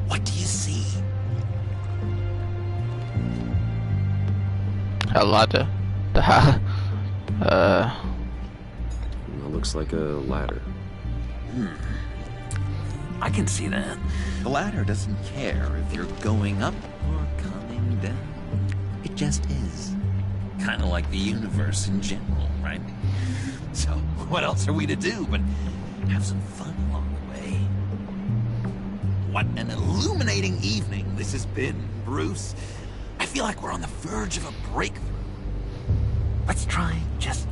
What do you see? A ladder. That looks like a ladder. I can see that. The ladder doesn't care if you're going up or coming down. It just is. Kind of like the universe in general, right? So, what else are we to do but have some fun along the way? What an illuminating evening this has been, Bruce. I feel like we're on the verge of a breakthrough. Let's try just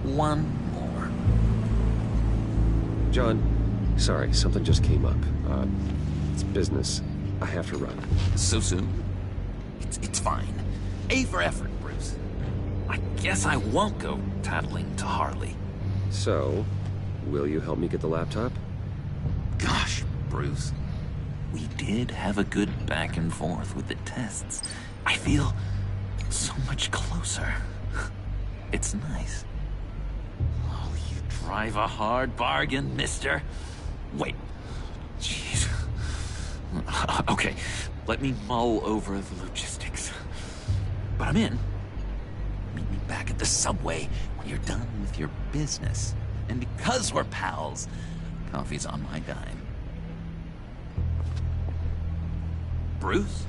one more. John, sorry, something just came up. It's business. I have to run. So soon? It's fine. A for effort, Bruce. I guess I won't go tattling to Harley. So, will you help me get the laptop? Gosh, Bruce. We did have a good back and forth with the tests. I feel so much closer. It's nice. Oh, you drive a hard bargain, mister. Wait. Jeez. Okay, let me mull over the logistics. But I'm in. Meet me back at the subway when you're done with your business. And because we're pals, coffee's on my dime. Bruce?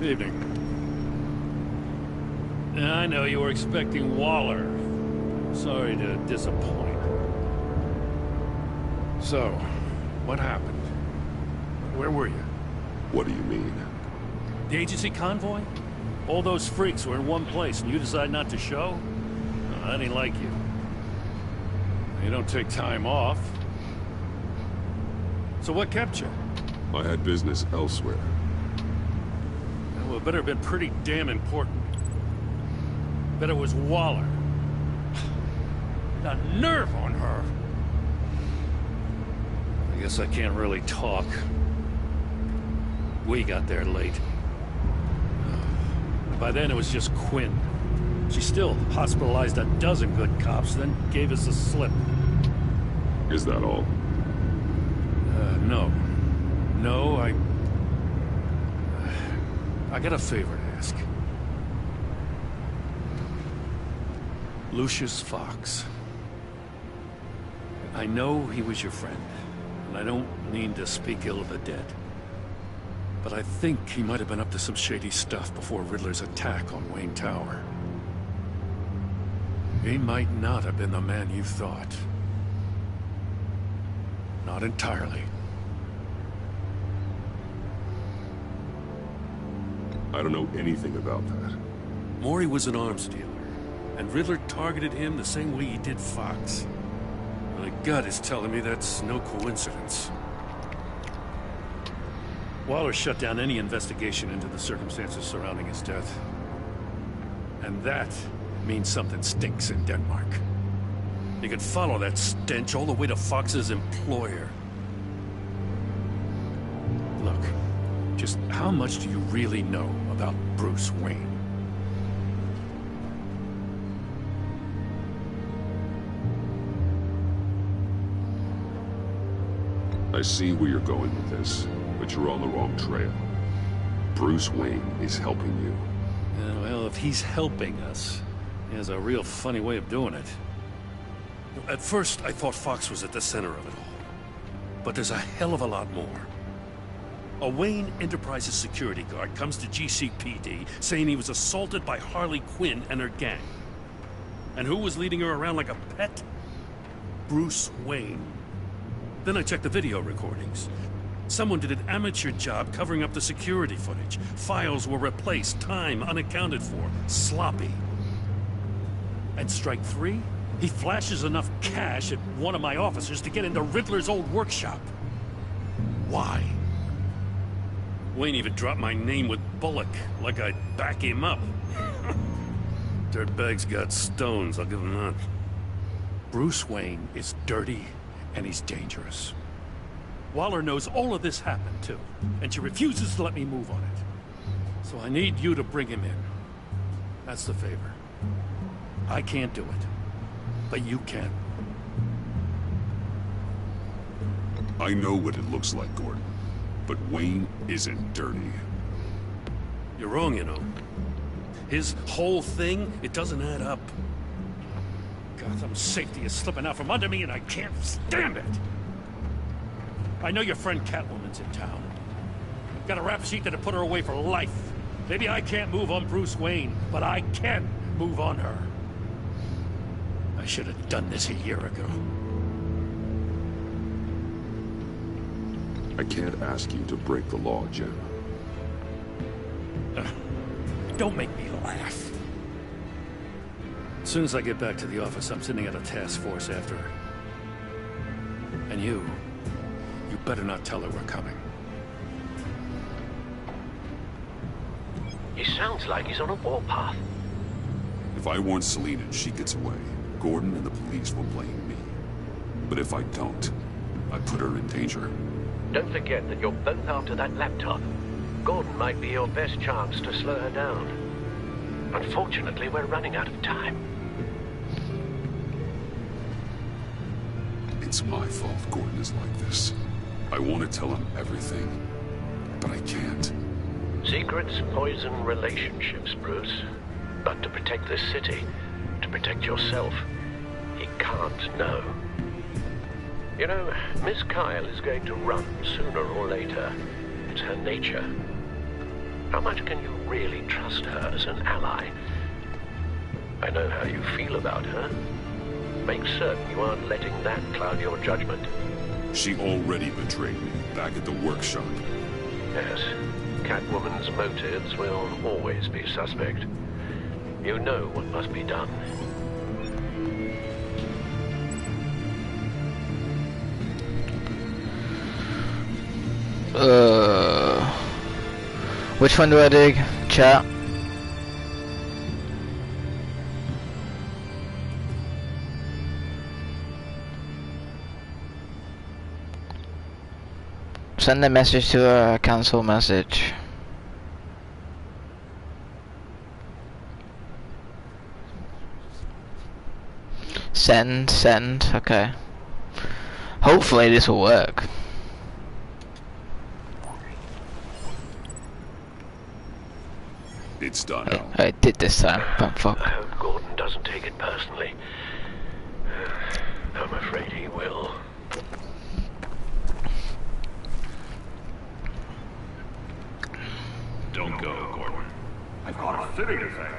Evening. I know you were expecting Waller. Sorry to disappoint. So, what happened? Where were you? What do you mean? The agency convoy? All those freaks were in one place and you decide not to show? No, that ain't like you. You don't take time off. So what kept you? I had business elsewhere. Well, it better have been pretty damn important. Bet it was Waller. The nerve on her! I guess I can't really talk. We got there late. By then it was just Quinn. She still hospitalized a dozen good cops, then gave us the slip. Is that all? No. No, I got a favor to ask. Lucius Fox. I know he was your friend, and I don't mean to speak ill of the dead. But I think he might have been up to some shady stuff before Riddler's attack on Wayne Tower. He might not have been the man you thought. Not entirely. I don't know anything about that. Maury was an arms dealer, and Riddler targeted him the same way he did Fox. My gut is telling me that's no coincidence. Waller shut down any investigation into the circumstances surrounding his death. And that means something stinks in Denmark. You could follow that stench all the way to Fox's employer. Look, just how much do you really know about Bruce Wayne? I see where you're going with this, but you're on the wrong trail. Bruce Wayne is helping you. Yeah, well, if he's helping us, he has a real funny way of doing it. At first, I thought Fox was at the center of it all. But there's a hell of a lot more. A Wayne Enterprises security guard comes to GCPD saying he was assaulted by Harley Quinn and her gang. And who was leading her around like a pet? Bruce Wayne. Then I checked the video recordings. Someone did an amateur job covering up the security footage. Files were replaced, time unaccounted for, sloppy. And strike three? He flashes enough cash at one of my officers to get into Riddler's old workshop. Why? Wayne even dropped my name with Bullock, like I'd back him up. Dirtbag's got stones, I'll give him that. Bruce Wayne is dirty, and he's dangerous. Waller knows all of this happened, too, and she refuses to let me move on it. So I need you to bring him in. That's the favor. I can't do it, but you can. I know what it looks like, Gordon, but Wayne isn't dirty. You're wrong, you know. His whole thing, it doesn't add up. Gotham's safety is slipping out from under me and I can't stand it! I know your friend Catwoman's in town. Got a rap sheet that'll put her away for life. Maybe I can't move on Bruce Wayne, but I can move on her. I should have done this a year ago. I can't ask you to break the law, Jim. Don't make me laugh. As soon as I get back to the office, I'm sending out a task force after her. And you better not tell her we're coming. He sounds like he's on a warpath. If I warn Selina and she gets away, Gordon and the police will blame me. But if I don't, I put her in danger. Don't forget that you're both after that laptop. Gordon might be your best chance to slow her down. Unfortunately, we're running out of time. It's my fault Gordon is like this. I want to tell him everything, but I can't. Secrets poison relationships, Bruce. But to protect this city, to protect yourself, he can't know. You know, Miss Kyle is going to run sooner or later. It's her nature. How much can you really trust her as an ally. I know how you feel about her. Make certain you aren't letting that cloud your judgment. She already betrayed me back at the workshop. Yes, Catwoman's motives will always be suspect. You know what must be done. Which one do I dig? Chat. Send a message to a cancel message. Send, okay. Hopefully this will work. It's done. I did this time, but fuck. I hope Gordon doesn't take it personally. I'm afraid he will. Don't go, Gordon. I've got a city to say.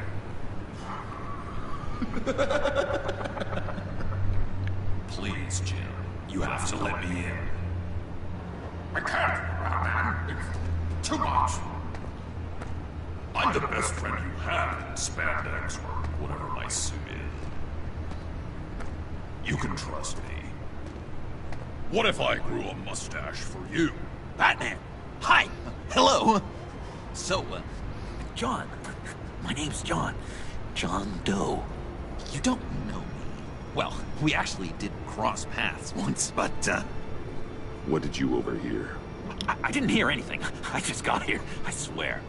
Please, Jim. You have to let me in. I can't, man. It's too much. I'm the best friend you have in spandex or whatever my suit is. You can trust me. What if I grew a mustache for you? Batman! Hi! Hello! So, John. My name's John. John Doe. You don't know me. Well, we actually did cross paths once, but, What did you overhear? I didn't hear anything. I just got here, I swear.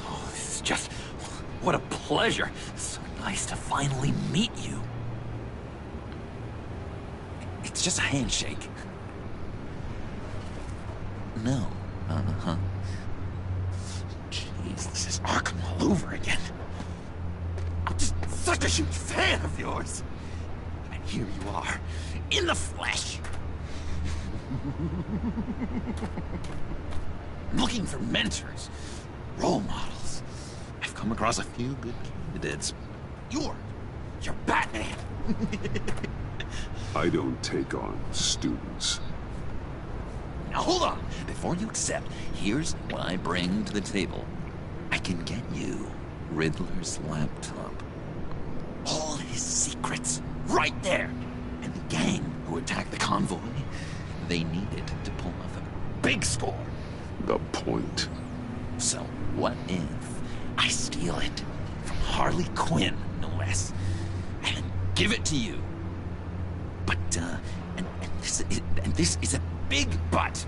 Oh, this is just... what a pleasure. So nice to finally meet you. It's just a handshake. No. Uh-huh. Jeez, this is Arkham all over again. I'm just such a huge fan of yours. And here you are, in the flesh. I'm looking for mentors, role models. I've come across a few good candidates. You're Batman. I don't take on students. Now hold on. Before you accept, here's what I bring to the table. I can get you Riddler's laptop. All his secrets, right there. And the gang who attacked the convoy, they needed to pull off a big score. The point. So what if I steal it from Harley Quinn, no less, and give it to you? But, and this is a big but.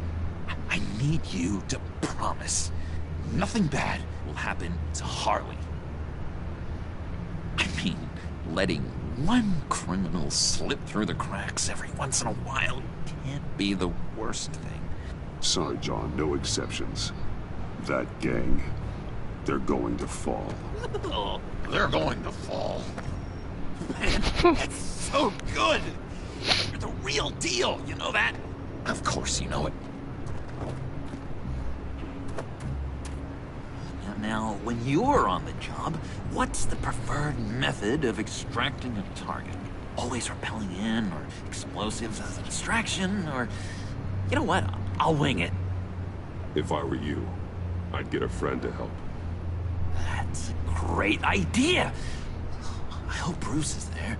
I need you to promise nothing bad will happen to Harley. I mean, letting one criminal slip through the cracks every once in a while can't be the worst thing. Sorry, John, no exceptions. That gang, they're going to fall. Oh, they're going to fall. Man, that's so good! You're the real deal, you know that? Of course you know it. Now, when you're on the job, what's the preferred method of extracting a target? Always rappelling in, or explosives as a distraction, or... You know what? I'll wing it. If I were you, I'd get a friend to help. That's a great idea! I hope Bruce is there.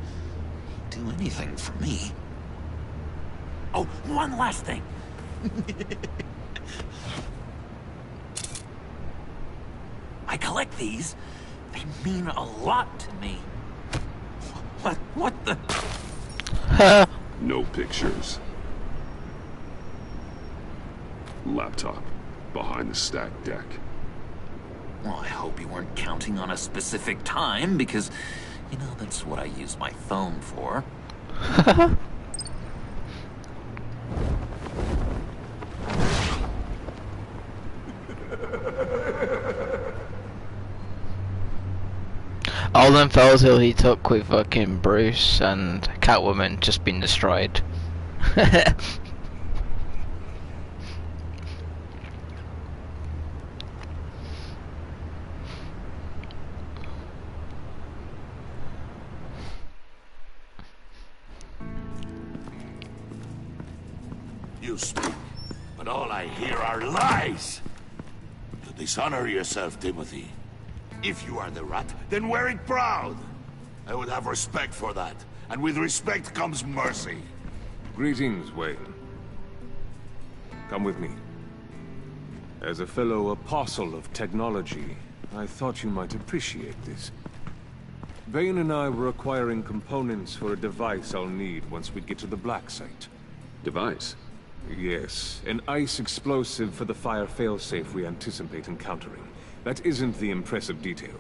He'd do anything for me. Oh, one last thing. I collect these. They mean a lot to me. What the... No pictures. Laptop behind the stacked deck. Well, I hope you weren't counting on a specific time, because, you know, that's what I use my phone for. All them photos he took with fucking Bruce and Catwoman just been destroyed. You speak, but all I hear are lies. You dishonor yourself, Timothy. If you are the rat, then wear it proud. I would have respect for that, and with respect comes mercy. Greetings, Wayne. Come with me. As a fellow apostle of technology, I thought you might appreciate this. Vane and I were acquiring components for a device I'll need once we get to the Black Site. Device? Yes, an ice explosive for the fire failsafe we anticipate encountering. That isn't the impressive detail.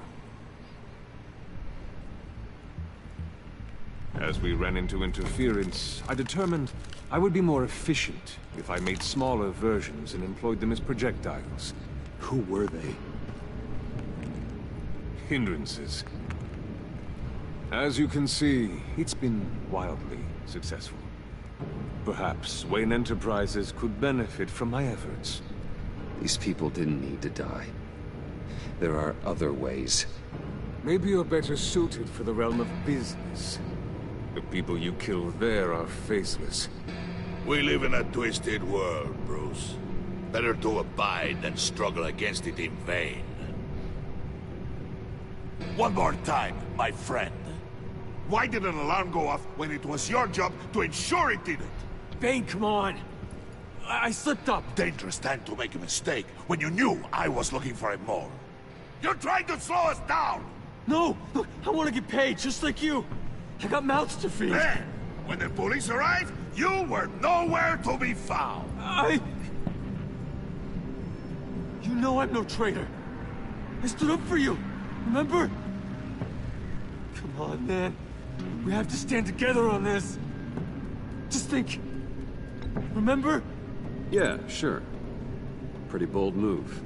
As we ran into interference, I determined I would be more efficient if I made smaller versions and employed them as projectiles. Who were they? Hindrances. As you can see, it's been wildly successful. Perhaps Wayne Enterprises could benefit from my efforts. These people didn't need to die. There are other ways. Maybe you're better suited for the realm of business. The people you kill there are faceless. We live in a twisted world, Bruce. Better to abide than struggle against it in vain. One more time, my friend. Why did an alarm go off when it was your job to ensure it didn't? Bane, come on! I slipped up! Dangerous time to make a mistake when you knew I was looking for a mole. You're trying to slow us down! No! Look, I want to get paid, just like you! I got mouths to feed! Then, when the police arrived, you were nowhere to be found! You know I'm no traitor! I stood up for you, remember? Come on, man. We have to stand together on this. Just think. Remember? Yeah, sure. Pretty bold move.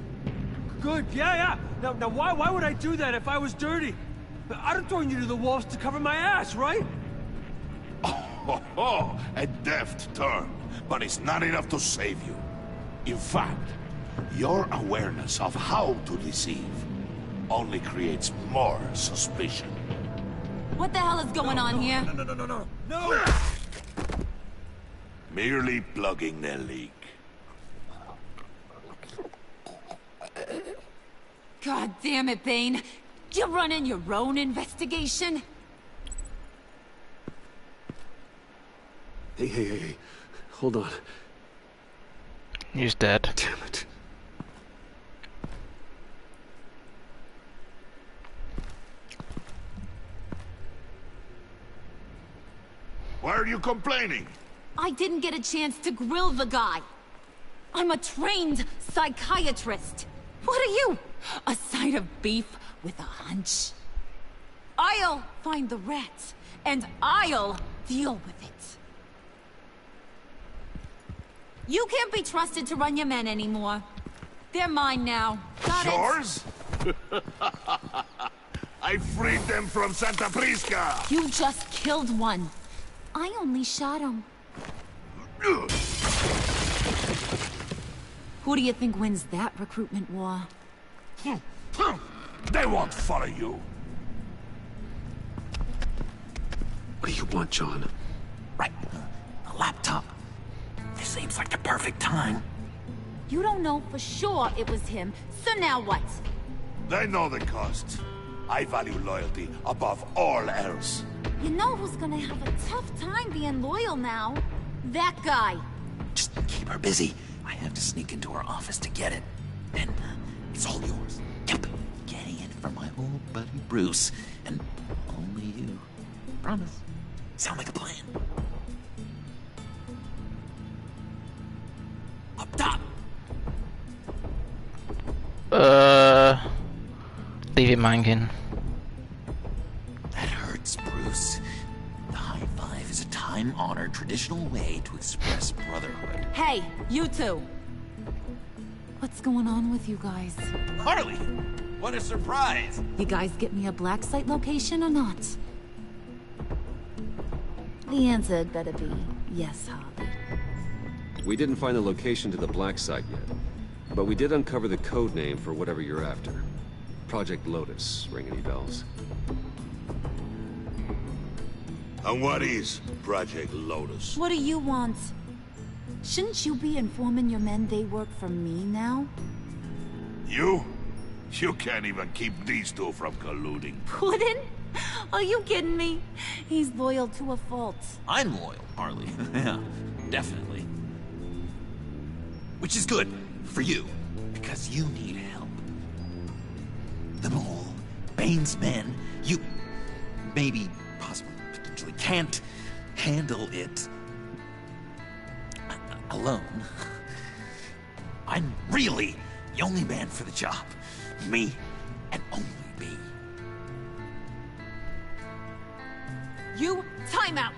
Good, yeah. Now why would I do that if I was dirty? I'd have thrown you to the wolves to cover my ass, right? Oh, a deft turn, but it's not enough to save you. In fact, your awareness of how to deceive only creates more suspicion. What the hell is going on here? No! Merely plugging the leak. God damn it, Bane. You're running your own investigation? Hey. Hold on. He's dead. Damn it. Why are you complaining? I didn't get a chance to grill the guy. I'm a trained psychiatrist. What are you? A side of beef with a hunch? I'll find the rats, and I'll deal with it. You can't be trusted to run your men anymore. They're mine now. Got Yours? I freed them from Santa Prisca! You just killed one. I only shot him. Who do you think wins that recruitment war? They won't follow you. What do you want, John? Right. A laptop. This seems like the perfect time. You don't know for sure it was him, so now what? They know the cost. I value loyalty above all else. You know who's gonna have a tough time being loyal now? That guy. Just keep her busy. I have to sneak into her office to get it. Then, it's all yours. Yep. Getting it for my old buddy Bruce. And only you. Promise. Sound like a plan? Up top! Leave him hanging. That hurts, Bruce. The high five is a time-honored traditional way to express brotherhood. Hey, you two. What's going on with you guys? Harley! What a surprise! You guys get me a black site location or not? The answer had better be yes, Harley. We didn't find the location to the black site yet, but we did uncover the code name for whatever you're after. Project Lotus. Ring any bells? And what is Project Lotus? What do you want? Shouldn't you be informing your men they work for me now? You? You can't even keep these two from colluding. Puddin'? Are you kidding me? He's loyal to a fault. I'm loyal, Harley. Yeah, definitely. Which is good for you, because you need help. The Mole, Bane's men, you maybe, possibly, potentially can't handle it alone. I'm really the only man for the job. Me, and only me. You, time out!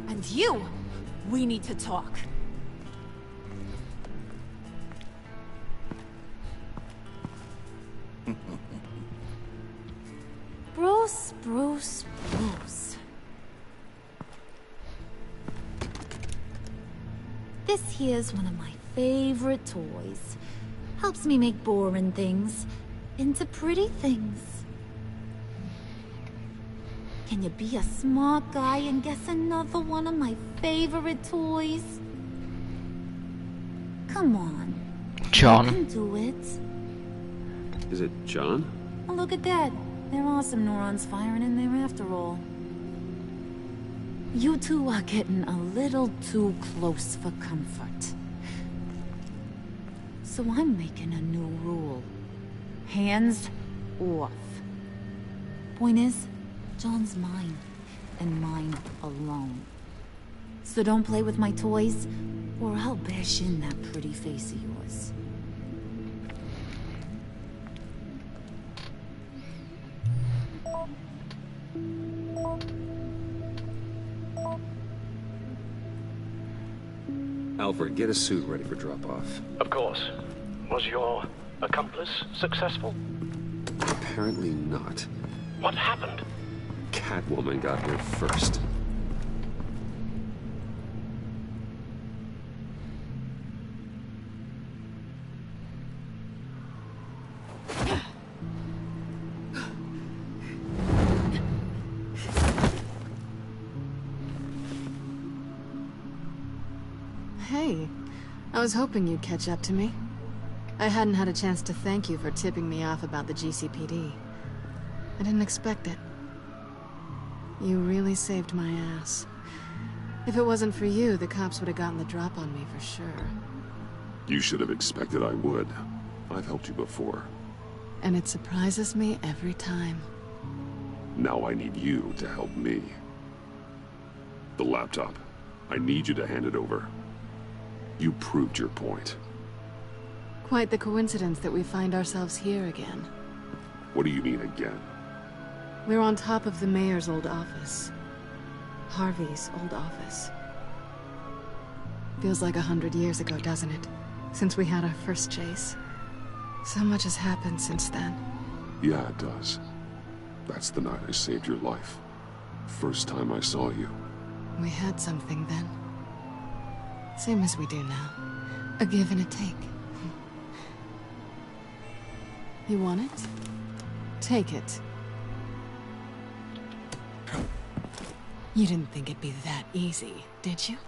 And you, we need to talk. Bruce, Bruce, Bruce. This here's one of my favorite toys. Helps me make boring things into pretty things. Can you be a smart guy and guess another one of my favorite toys? Come on. John. You can do it. Is it John? Oh, look at that. There are some neurons firing in there after all. You two are getting a little too close for comfort. So I'm making a new rule. Hands off. Point is, John's mine, and mine alone. So don't play with my toys, or I'll bash in that pretty face of yours. Alfred, get a suit ready for drop-off. Of course. Was your accomplice successful? Apparently not. What happened? Catwoman got here first. Hey, I was hoping you'd catch up to me. I hadn't had a chance to thank you for tipping me off about the GCPD. I didn't expect it. You really saved my ass. If it wasn't for you, the cops would have gotten the drop on me for sure. You should have expected I would. I've helped you before. And it surprises me every time. Now I need you to help me. The laptop. I need you to hand it over. You proved your point. Quite the coincidence that we find ourselves here again. What do you mean again? We're on top of the mayor's old office. Harvey's old office. Feels like 100 years ago, doesn't it? Since we had our first chase. So much has happened since then. Yeah, it does. That's the night I saved your life. First time I saw you. We had something then. Same as we do now. A give and a take. You want it? Take it. You didn't think it'd be that easy, did you?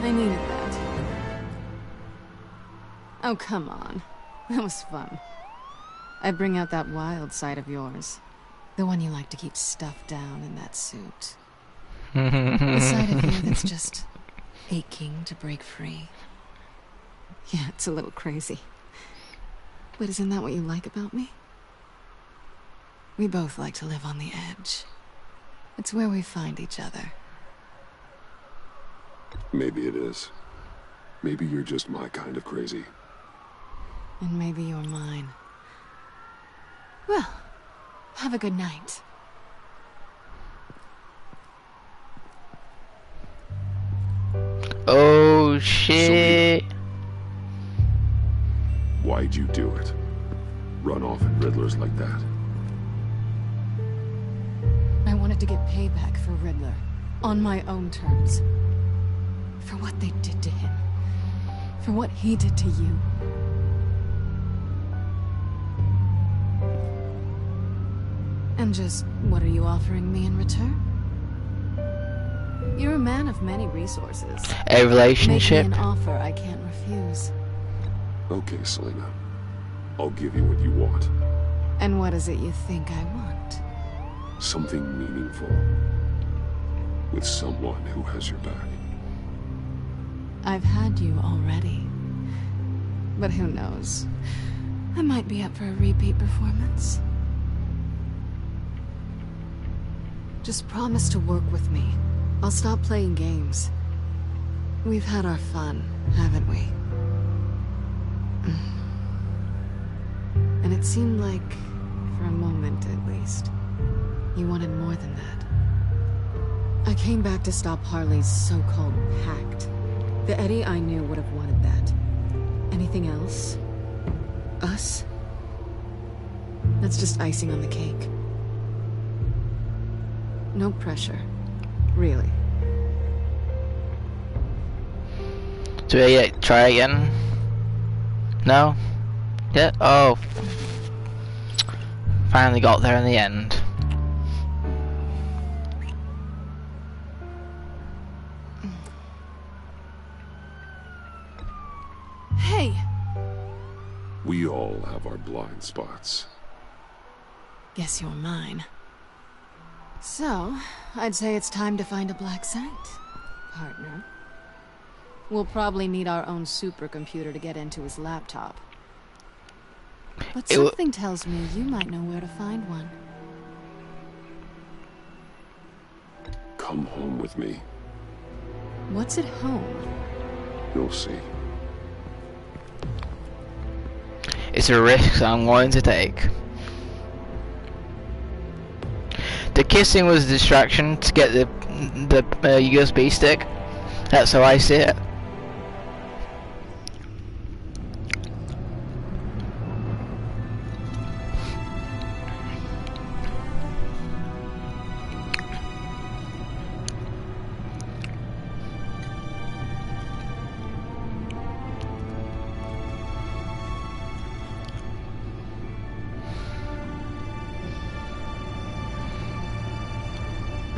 I needed that. Oh, come on. That was fun. I bring out that wild side of yours. The one you like to keep stuffed down in that suit. The side of you that's just aching to break free. Yeah, it's a little crazy. But isn't that what you like about me? We both like to live on the edge. It's where we find each other. Maybe it is. Maybe you're just my kind of crazy. And maybe you're mine. Well, have a good night. Oh shit. Why'd you do it? Run off at Riddlers like that? I wanted to get payback for Riddler. On my own terms. For what they did to him. For what he did to you. And just, what are you offering me in return? You're a man of many resources. A relationship? Make me an offer I can't refuse. Okay, Selena. I'll give you what you want. And what is it you think I want? Something meaningful. With someone who has your back. I've had you already. But who knows? I might be up for a repeat performance. Just promise to work with me. I'll stop playing games. We've had our fun, haven't we? And it seemed like, for a moment at least, you wanted more than that. I came back to stop Harley's so-called pact. The Eddie I knew would have wanted that. Anything else? Us? That's just icing on the cake. No pressure. Really. Do we try again? No? Yeah? Oh. Finally got there in the end. Hey! We all have our blind spots. Guess you're mine. So, I'd say it's time to find a black site, partner. We'll probably need our own supercomputer to get into his laptop. But something tells me you might know where to find one. Come home with me. What's at home? You'll see. It's a risk I'm willing to take. The kissing was a distraction to get the USB stick. That's how I see it.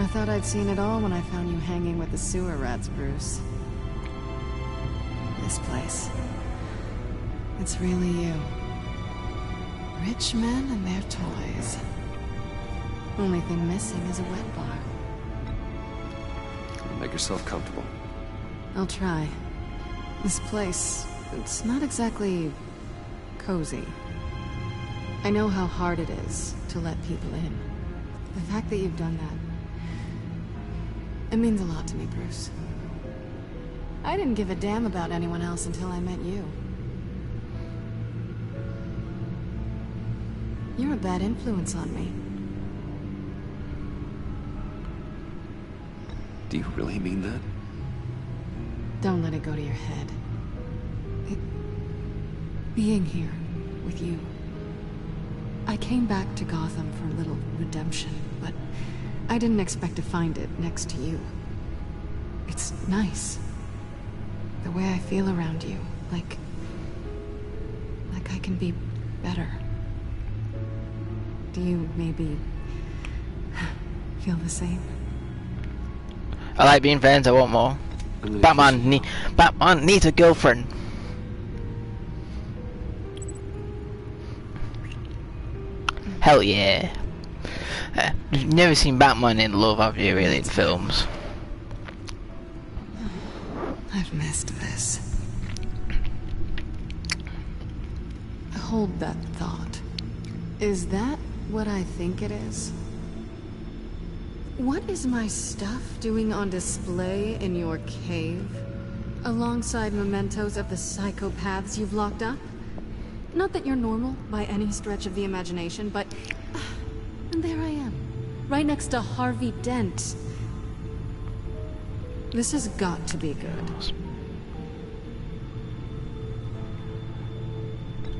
I thought I'd seen it all when I found you hanging with the sewer rats, Bruce. This place. It's really you. Rich men and their toys. Only thing missing is a wet bar. Make yourself comfortable. I'll try. This place, it's not exactly cozy. I know how hard it is to let people in. The fact that you've done that, it means a lot to me, Bruce. I didn't give a damn about anyone else until I met you. You're a bad influence on me. Do you really mean that? Don't let it go to your head. Being here with you. I came back to Gotham for a little redemption, but I didn't expect to find it next to you. It's nice. The way I feel around you, like I can be better. Do you maybe feel the same? I like being friends, I want more. Batman needs a girlfriend. Hell yeah. You've never seen Batman in love, have you, really, in films? I've missed this. Hold that thought. Is that what I think it is? What is my stuff doing on display in your cave? Alongside mementos of the psychopaths you've locked up? Not that you're normal by any stretch of the imagination, but there I am, right next to Harvey Dent. This has got to be good.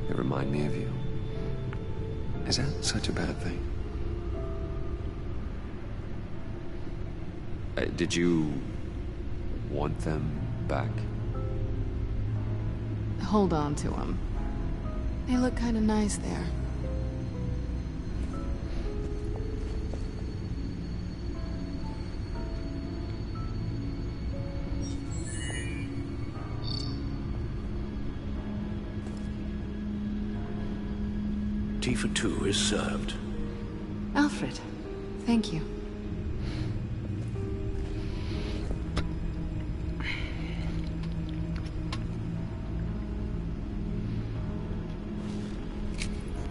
They remind me of you. Is that such a bad thing? Did you want them back? Hold on to them. They look kind of nice there. Tea for two is served. Alfred, thank you.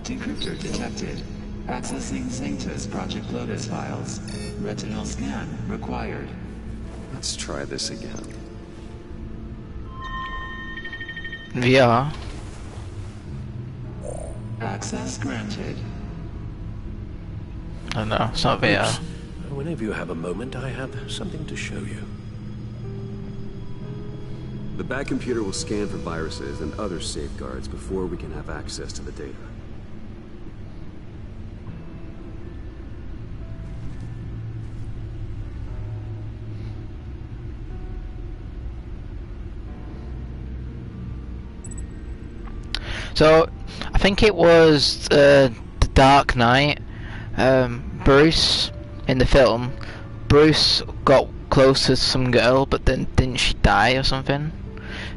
Decryptor detected. Accessing Sanctus Project Lotus files. Retinal scan required. Let's try this again. VR. Access granted. Oh no, it's not VR. Whenever you have a moment, I have something to show you. The back computer will scan for viruses and other safeguards before we can have access to the data. So, I think it was the Dark Knight. Bruce, in the film, Bruce got close to some girl, but then didn't she die or something?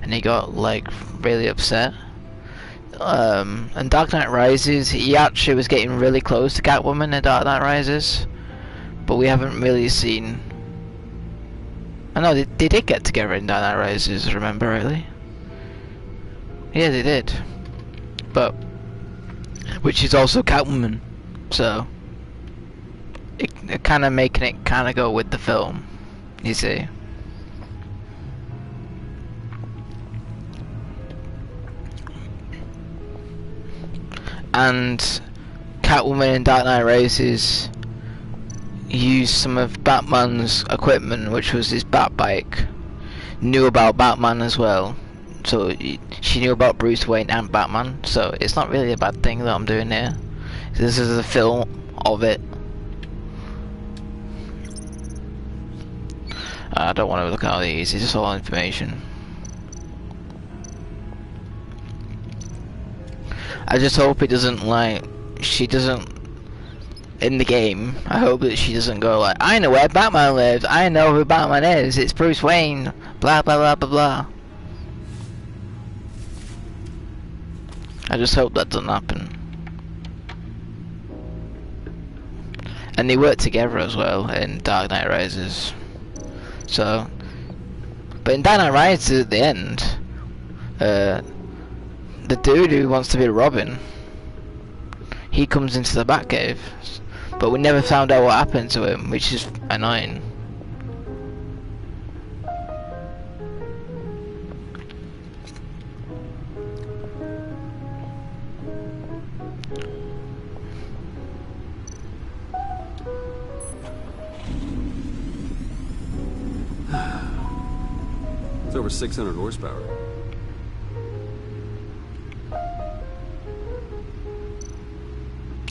And he got like really upset. And Dark Knight Rises, he actually was getting really close to Catwoman in Dark Knight Rises, but we haven't really seen. I know they did get together in Dark Knight Rises. Remember rightly? Yeah, they did. But which is also Catwoman, so it kind of making it kind of go with the film, you see. And Catwoman in Dark Knight Rises used some of Batman's equipment, which was his bat bike. Knew about Batman as well. So she knew about Bruce Wayne and Batman, so it's not really a bad thing that I'm doing here. This is a film of it. I don't want to look at all these, it's just all information. I just hope it doesn't like, she doesn't, in the game, I hope that she doesn't go like, I know where Batman lives, I know who Batman is, it's Bruce Wayne, blah blah blah blah blah. I just hope that doesn't happen. And they work together as well in Dark Knight Rises. So, but in Dark Knight Rises at the end, the dude who wants to be Robin, he comes into the Batcave, but we never found out what happened to him, which is annoying. It's over 600 horsepower.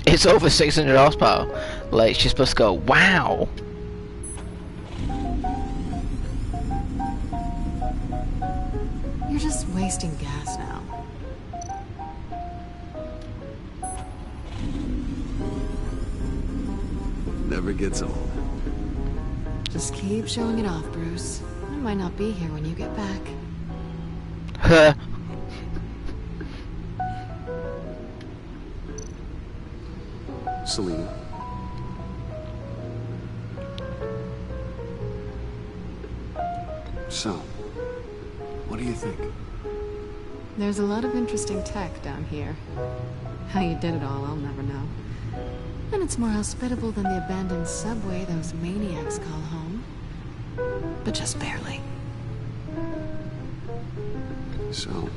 It's over 600 horsepower. Like, she's supposed to go, wow! You're just wasting gas now. Never gets old. Just keep showing it off, Bruce. I might not be here when you get back. Huh. Selena. So, What do you think? There's a lot of interesting tech down here. How you did it all, I'll never know. And it's more hospitable than the abandoned subway those maniacs call home. But just barely. So,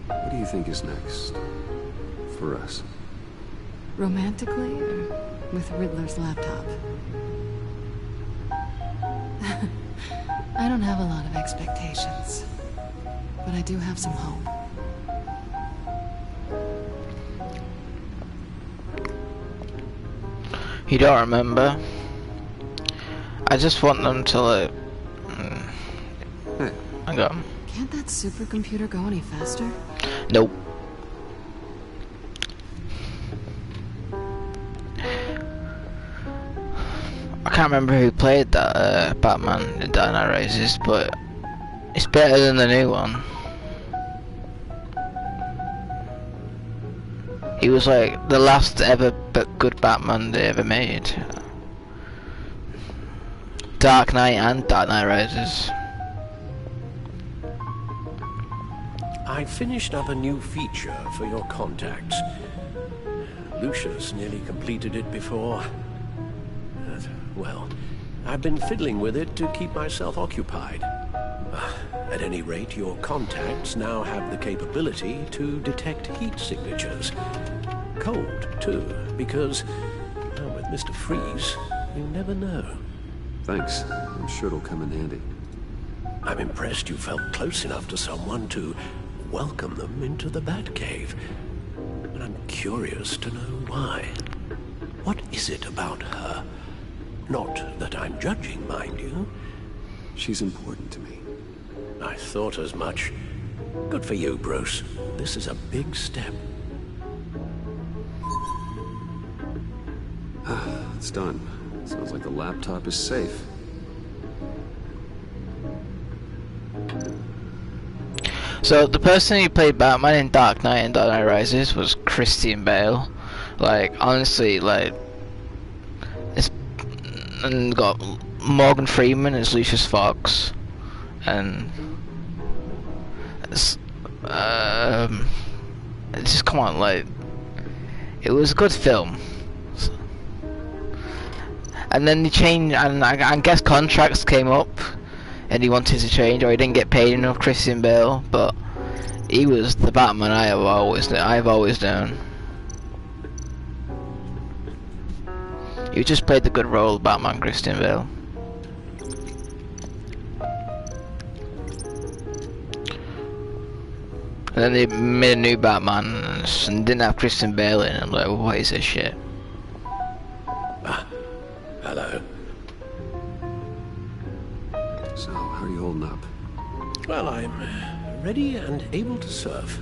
what do you think is next? For us? Romantically, or with Riddler's laptop? I don't have a lot of expectations. But I do have some hope. You don't remember? I just want them to like... Hang on. Can't that supercomputer go any faster? Nope. I can't remember who played that Batman in Dark Knight Rises, but it's better than the new one. He was like the last ever good Batman they ever made. Dark Knight and Dark Knight Rises. I finished up a new feature for your contacts. Lucius nearly completed it before. Well, I've been fiddling with it to keep myself occupied. At any rate, your contacts now have the capability to detect heat signatures. Cold, too, because, well, with Mr. Freeze, you never know. Thanks. I'm sure it'll come in handy. I'm impressed you felt close enough to someone to welcome them into the Batcave. And I'm curious to know why. What is it about her? Not that I'm judging, mind you. She's important to me. I thought as much. Good for you, Bruce. This is a big step. It's done. Sounds like the laptop is safe. So the person who played Batman in Dark Knight and Dark Knight Rises was Christian Bale. Like, honestly, like, it's, and got Morgan Freeman as Lucius Fox, and it's, just come on, like, it was a good film. And then they changed, and I guess contracts came up, and he wanted to change, or he didn't get paid enough. Christian Bale, but he was the Batman I've always known. You just played the good role of Batman, Christian Bale. And then they made a new Batman and didn't have Christian Bale in. I'm like, well, what is this shit? Hello. So, how are you holding up? Well, I'm ready and able to serve.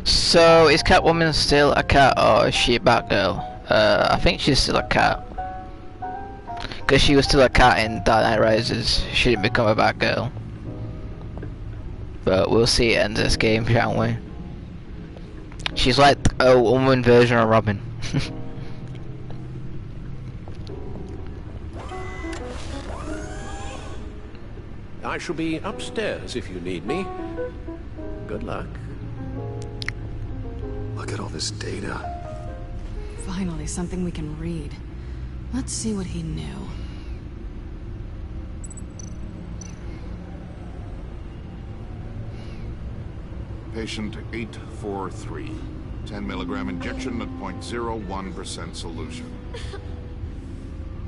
So, is Catwoman still a cat, or is she a Batgirl? I think she's still a cat. Because she was still a cat in Dark Knight Rises. She didn't become a Batgirl. But we'll see at the end of this game, shan't we? She's like a woman version of Robin. I shall be upstairs if you need me. Good luck. Look at all this data. Finally, something we can read. Let's see what he knew. Patient 843. 10 milligram injection at 0.01% solution.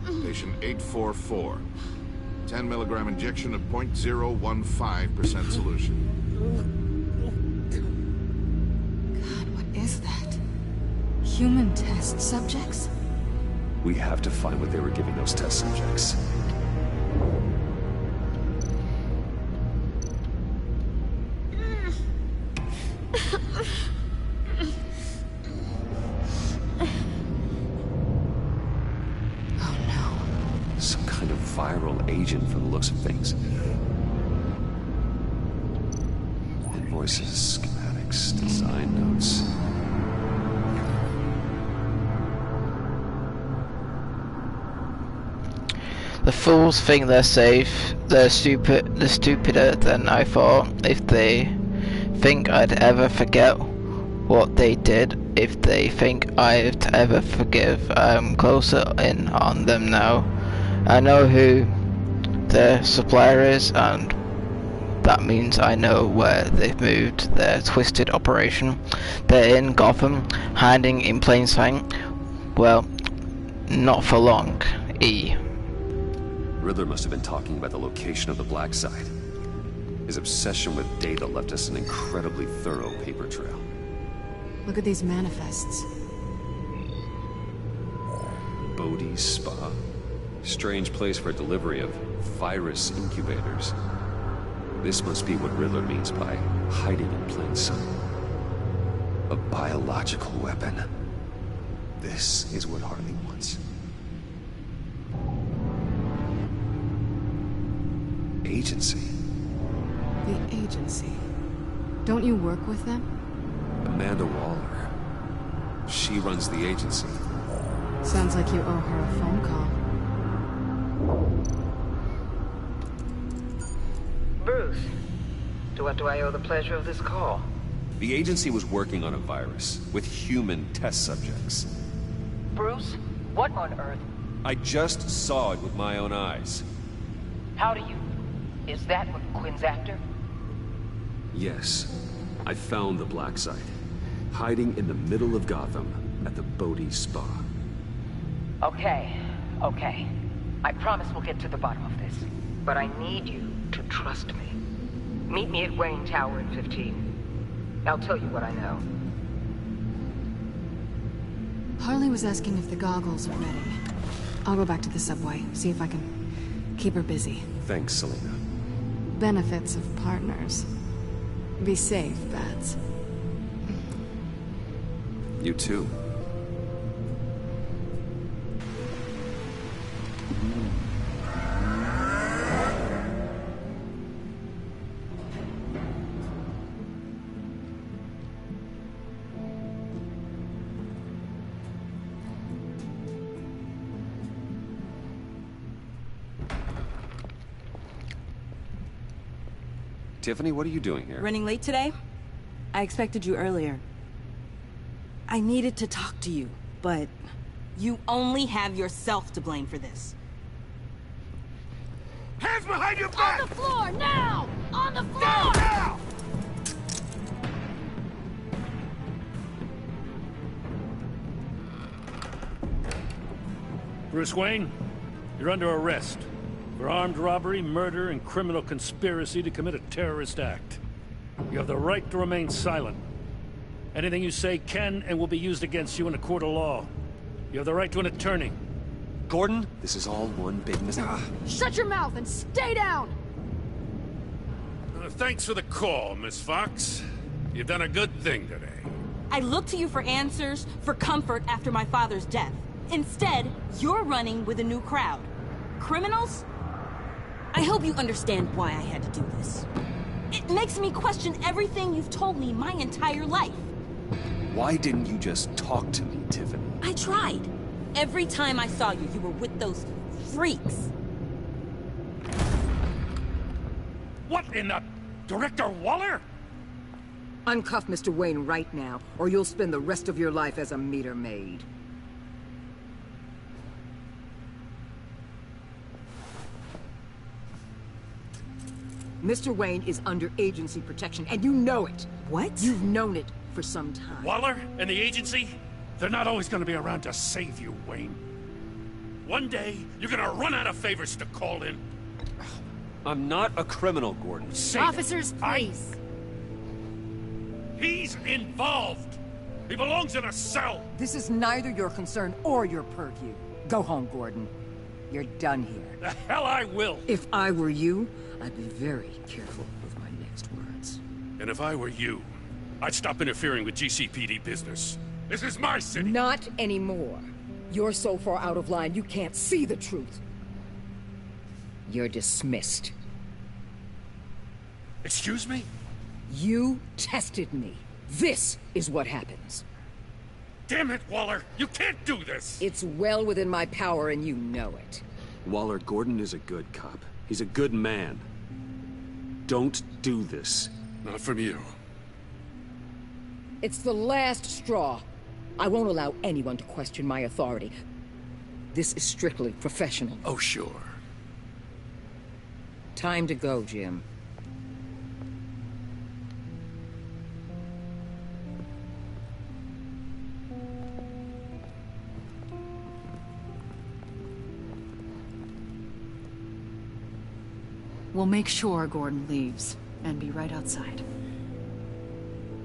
Patient 844. 10 milligram injection at 0.015% solution. God, what is that? Human test subjects? We have to find what they were giving those test subjects. Viral agent from the looks of things. Invoices, schematics, design notes. The fools think they're safe. They're stupider than I thought. If they think I'd ever forget what they did, if they think I'd ever forgive, I'm closer in on them now. I know who their supplier is, and that means I know where they've moved their twisted operation. They're in Gotham, hiding in plain sight. Well, not for long. Riddler must have been talking about the location of the black site. His obsession with data left us an incredibly thorough paper trail. Look at these manifests. Bodhi's Spa? Strange place for delivery of virus incubators. This must be what Riddler means by hiding in plain sight. A biological weapon. This is what Harley wants. Agency. The agency. Don't you work with them? Amanda Waller. She runs the agency. Sounds like you owe her a phone call. Bruce, to what do I owe the pleasure of this call? The agency was working on a virus with human test subjects. Bruce, what on earth? I just saw it with my own eyes. How do you... Is that what Quinn's after? Yes. I found the black site. Hiding in the middle of Gotham at the Bodhi Spa. Okay. I promise we'll get to the bottom of this. But I need you to trust me. Meet me at Wayne Tower in 15. I'll tell you what I know. Harley was asking if the goggles are ready. I'll go back to the subway, see if I can keep her busy. Thanks, Selena. Benefits of partners. Be safe, Bats. You too. Tiffany, what are you doing here? Running late today? I expected you earlier. I needed to talk to you, but you only have yourself to blame for this. Hands behind your back! On the floor, now! On the floor! Down, now! Bruce Wayne, you're under arrest for armed robbery, murder, and criminal conspiracy to commit a terrorist act. You have the right to remain silent. Anything you say can and will be used against you in a court of law. You have the right to an attorney. Gordon, this is all one big mistake. Shut your mouth and stay down! Thanks for the call, Miss Fox. You've done a good thing today. I looked to you for answers, for comfort after my father's death. Instead, you're running with a new crowd. Criminals? I hope you understand why I had to do this. It makes me question everything you've told me my entire life. Why didn't you just talk to me, Tiffany? I tried. Every time I saw you, you were with those freaks. What in the... Director Waller? Uncuff Mr. Wayne right now, or you'll spend the rest of your life as a meter maid. Mr. Wayne is under agency protection, and you know it. What? You've known it for some time. Waller and the agency? They're not always gonna be around to save you, Wayne. One day, you're gonna run out of favors to call in. I'm not a criminal, Gordon. Officers, please. He's involved. He belongs in a cell. This is neither your concern or your purview. Go home, Gordon. You're done here. The hell I will. If I were you, I'd be very careful with my next words. And if I were you, I'd stop interfering with GCPD business. This is my city. Not anymore. You're so far out of line, you can't see the truth. You're dismissed. Excuse me? You tested me. This is what happens. Damn it, Waller! You can't do this! It's well within my power and you know it. Waller, Gordon is a good cop. He's a good man. Don't do this. Not from you. It's the last straw. I won't allow anyone to question my authority. This is strictly professional. Oh, sure. Time to go, Jim. We'll make sure Gordon leaves, and be right outside.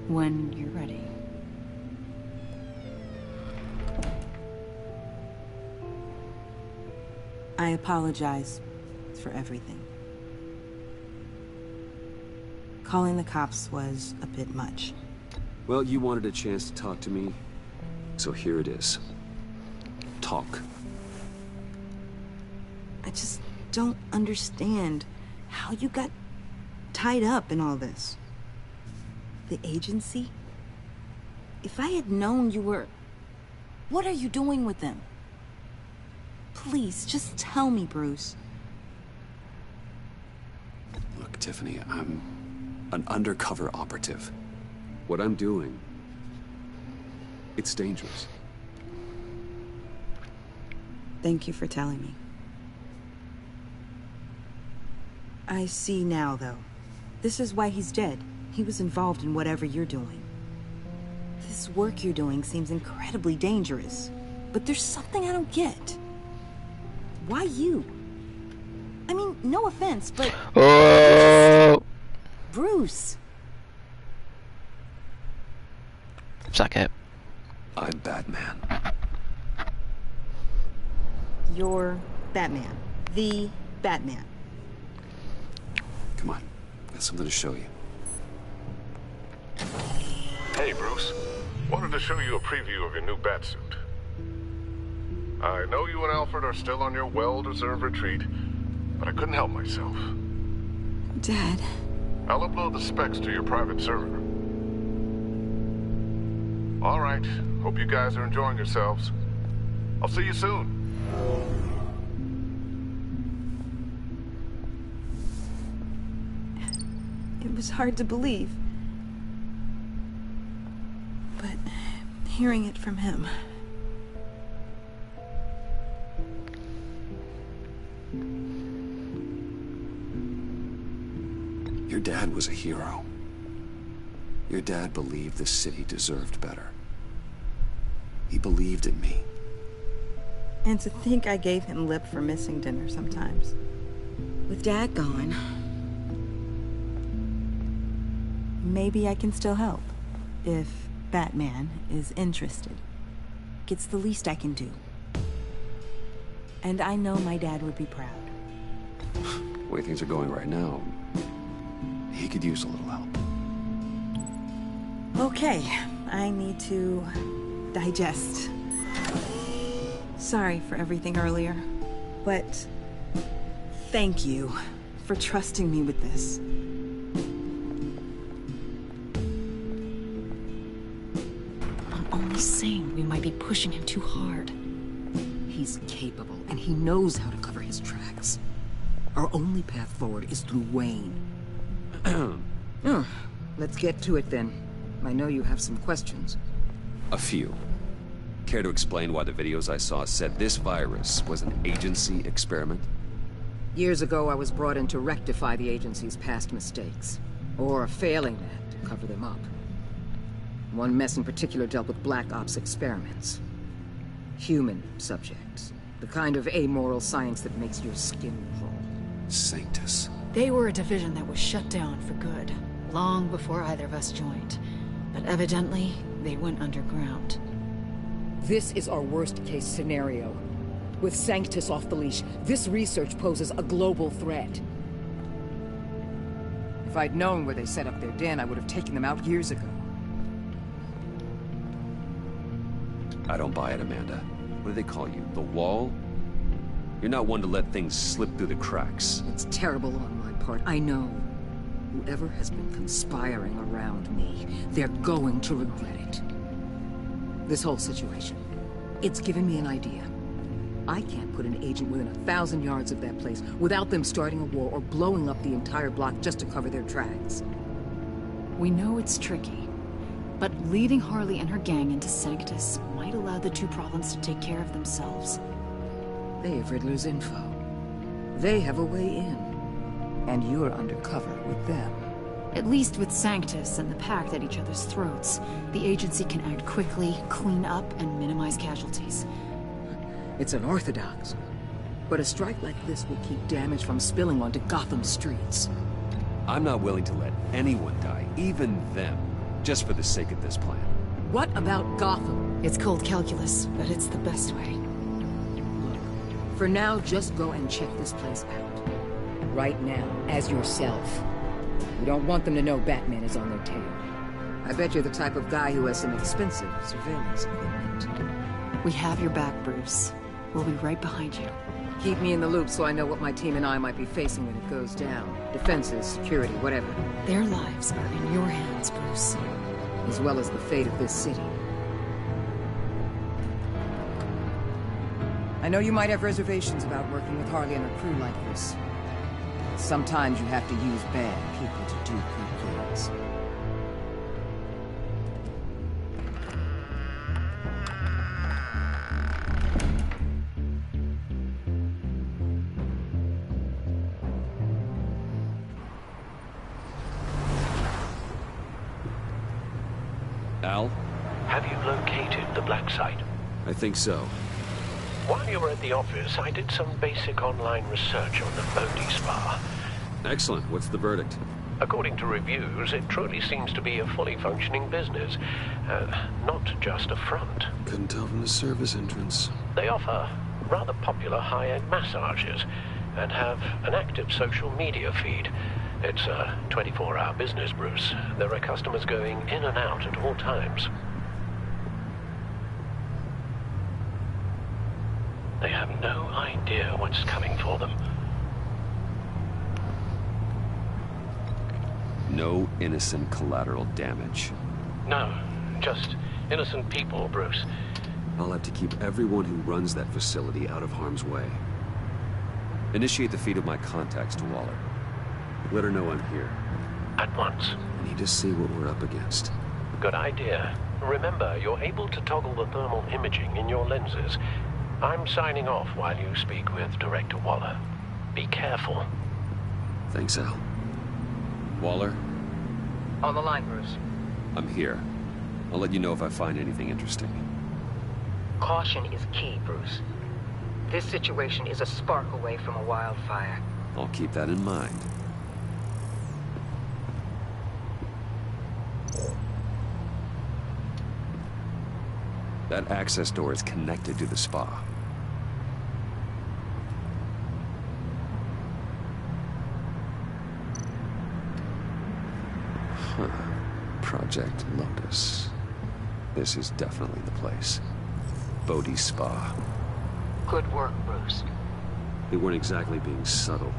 When you're ready. I apologize for everything. Calling the cops was a bit much. Well, you wanted a chance to talk to me, so here it is. Talk. I just don't understand how you got tied up in all this. The agency? If I had known you were... What are you doing with them? Please, just tell me, Bruce. Look, Tiffany, I'm an undercover operative. What I'm doing, it's dangerous. Thank you for telling me. I see now, though. This is why he's dead. He was involved in whatever you're doing. This work you're doing seems incredibly dangerous. But there's something I don't get. Why you? I mean, no offense, but... Oh! Bruce! Suck it. I'm Batman. You're Batman. The Batman. Come on, got something to show you. Hey, Bruce. Wanted to show you a preview of your new batsuit. I know you and Alfred are still on your well-deserved retreat, but I couldn't help myself. Dad. I'll upload the specs to your private server. All right. Hope you guys are enjoying yourselves. I'll see you soon. It was hard to believe. But hearing it from him... Your dad was a hero. Your dad believed the city deserved better. He believed in me. And to think I gave him lip for missing dinner sometimes. With Dad gone... Maybe I can still help. If Batman is interested. It's the least I can do. And I know my dad would be proud. The way things are going right now, he could use a little help. Okay, I need to digest. Sorry for everything earlier, but thank you for trusting me with this. I'm only saying we might be pushing him too hard. He's capable, and he knows how to cover his tracks. Our only path forward is through Wayne. Let's get to it then. I know you have some questions. A few. Care to explain why the videos I saw said this virus was an agency experiment? Years ago, I was brought in to rectify the agency's past mistakes. Or failing that, to cover them up. One mess in particular dealt with Black Ops experiments. Human subjects. The kind of amoral science that makes your skin crawl. Sanctus. They were a division that was shut down for good, long before either of us joined. But evidently, they went underground. This is our worst-case scenario. With Sanctus off the leash, this research poses a global threat. If I'd known where they set up their den, I would have taken them out years ago. I don't buy it, Amanda. What do they call you? The Wall? You're not one to let things slip through the cracks. It's terrible on my part, I know. Whoever has been conspiring around me, they're going to regret it. This whole situation, it's given me an idea. I can't put an agent within 1,000 yards of that place without them starting a war or blowing up the entire block just to cover their tracks. We know it's tricky, but leading Harley and her gang into Sanctus might allow the two problems to take care of themselves. They have Riddler's info. They have a way in. And you're undercover with them. At least with Sanctus and the Pact at each other's throats, the agency can act quickly, clean up, and minimize casualties. It's unorthodox, but a strike like this will keep damage from spilling onto Gotham streets. I'm not willing to let anyone die, even them, just for the sake of this plan. What about Gotham? It's cold calculus, but it's the best way. For now, just go and check this place out. Right now, as yourself. We don't want them to know Batman is on their tail. I bet you're the type of guy who has some expensive surveillance equipment. We have your back, Bruce. We'll be right behind you. Keep me in the loop so I know what my team and I might be facing when it goes down. Defenses, security, whatever. Their lives are in your hands, Bruce. As well as the fate of this city. I know you might have reservations about working with Harley and her crew like this. Sometimes you have to use bad people to do good things. Al? Have you located the black site? I think so. While you were at the office, I did some basic online research on the Bodhi Spa. Excellent. What's the verdict? According to reviews, it truly seems to be a fully functioning business, not just a front. Couldn't tell from the service entrance. They offer rather popular high-end massages and have an active social media feed. It's a 24-hour business, Bruce. There are customers going in and out at all times. They have no idea what's coming for them. No innocent collateral damage. No, just innocent people, Bruce. I'll have to keep everyone who runs that facility out of harm's way. Initiate the feed of my contacts to Waller. Let her know I'm here. At once. I need to see what we're up against. Good idea. Remember, you're able to toggle the thermal imaging in your lenses. I'm signing off while you speak with Director Waller. Be careful. Thanks, Al. Waller? On the line, Bruce. I'm here. I'll let you know if I find anything interesting. Caution is key, Bruce. This situation is a spark away from a wildfire. I'll keep that in mind. That access door is connected to the spa. Huh. Project Lotus. This is definitely the place. Bodhi Spa. Good work, Bruce. They weren't exactly being subtle.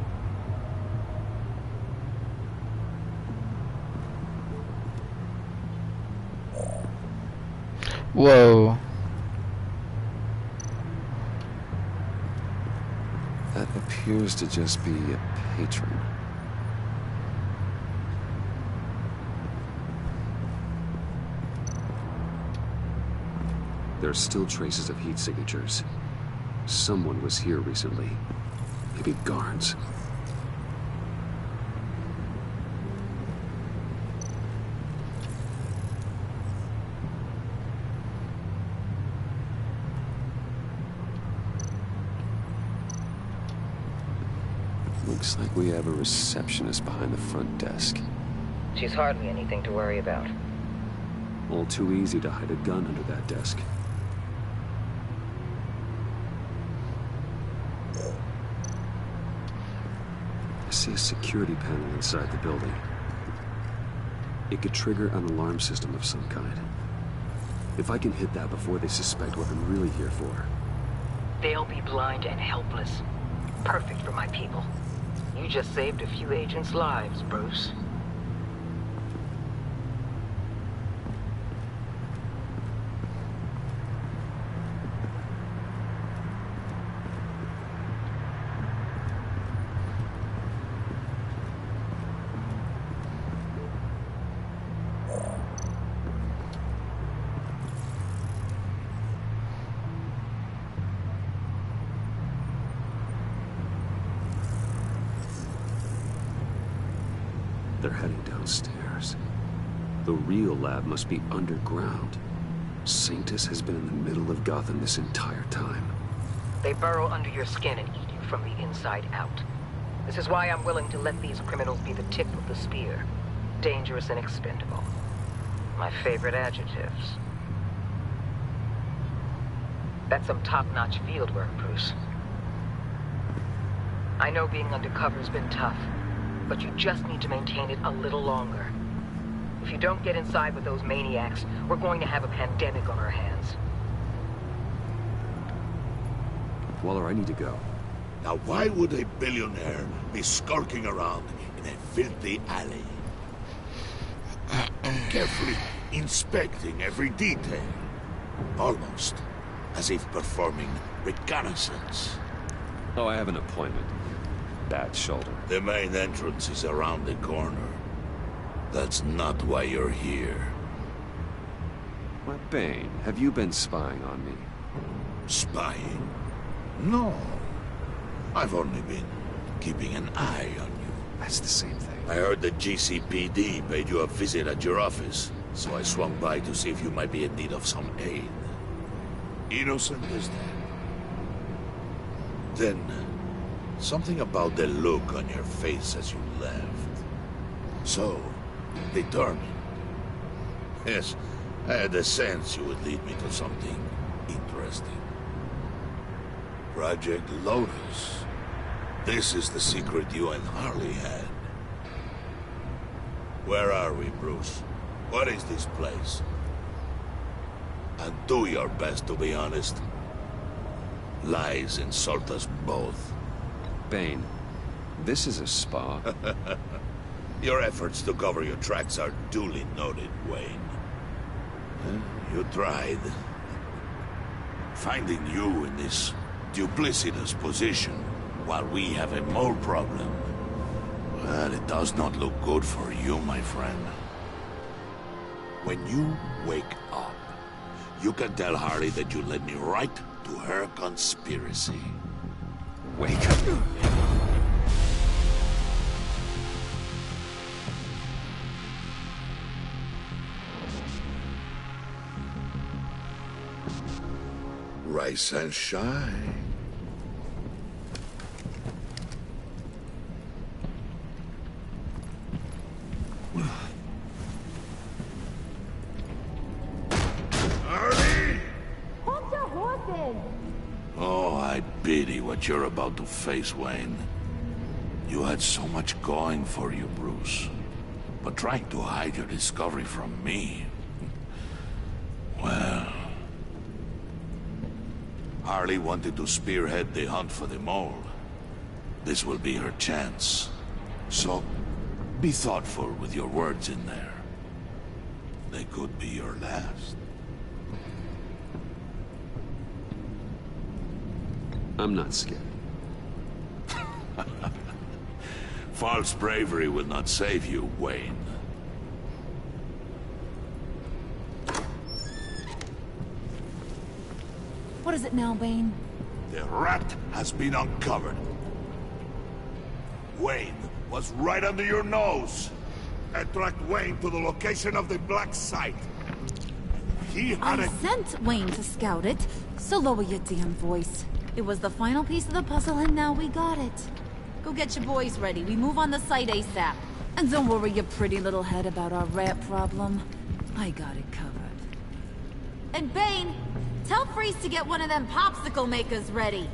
Whoa. That appears to just be a patron. There are still traces of heat signatures. Someone was here recently. Maybe guards. Looks like we have a receptionist behind the front desk. She's hardly anything to worry about. All too easy to hide a gun under that desk. I see a security panel inside the building. It could trigger an alarm system of some kind. If I can hit that before they suspect what I'm really here for. They'll be blind and helpless. Perfect for my people. You just saved a few agents' lives, Bruce. downstairs. The real lab must be underground. Sanctus has been in the middle of Gotham this entire time. They burrow under your skin and eat you from the inside out. This is why I'm willing to let these criminals be the tip of the spear. Dangerous and expendable. My favorite adjectives. That's some top-notch field work, Bruce. I know being undercover's been tough, but you just need to maintain it a little longer. If you don't get inside with those maniacs, we're going to have a pandemic on our hands. Waller, I need to go. Now why would a billionaire be skulking around in a filthy alley? Carefully inspecting every detail. Almost as if performing reconnaissance. Oh, I have an appointment. Bad shoulder. The main entrance is around the corner. That's not why you're here. Why, Bane, have you been spying on me? Spying? No. I've only been keeping an eye on you. That's the same thing. I heard the GCPD paid you a visit at your office, so I swung by to see if you might be in need of some aid. Innocent as that. Then, something about the look on your face as you left. So determined. Yes, I had a sense you would lead me to something interesting. Project Lotus. This is the secret you and Harley had. Where are we, Bruce? What is this place? And do your best to be honest. Lies insult us both. Bane, this is a spa. Your efforts to cover your tracks are duly noted, Wayne. You tried. Finding you in this duplicitous position while we have a mole problem. Well, it does not look good for you, my friend. When you wake up, you can tell Harley that you led me right to her conspiracy. Wake up. Rise and shine. Hold your horses! Oh, I pity what you're about to face, Wayne. You had so much going for you, Bruce. But trying to hide your discovery from me... Well... Harley wanted to spearhead the hunt for the mole. This will be her chance. So, be thoughtful with your words in there. They could be your last. I'm not scared. False bravery will not save you, Wayne. What is it now, Bane? The rat has been uncovered. Wayne was right under your nose. I tracked Wayne to the location of the black site. He had I sent Wayne to scout it, so lower your damn voice. It was the final piece of the puzzle, and now we got it. Go get your boys ready. We move on the site ASAP. And don't worry your pretty little head about our rat problem. I got it covered. And Bane, tell Freeze to get one of them popsicle makers ready.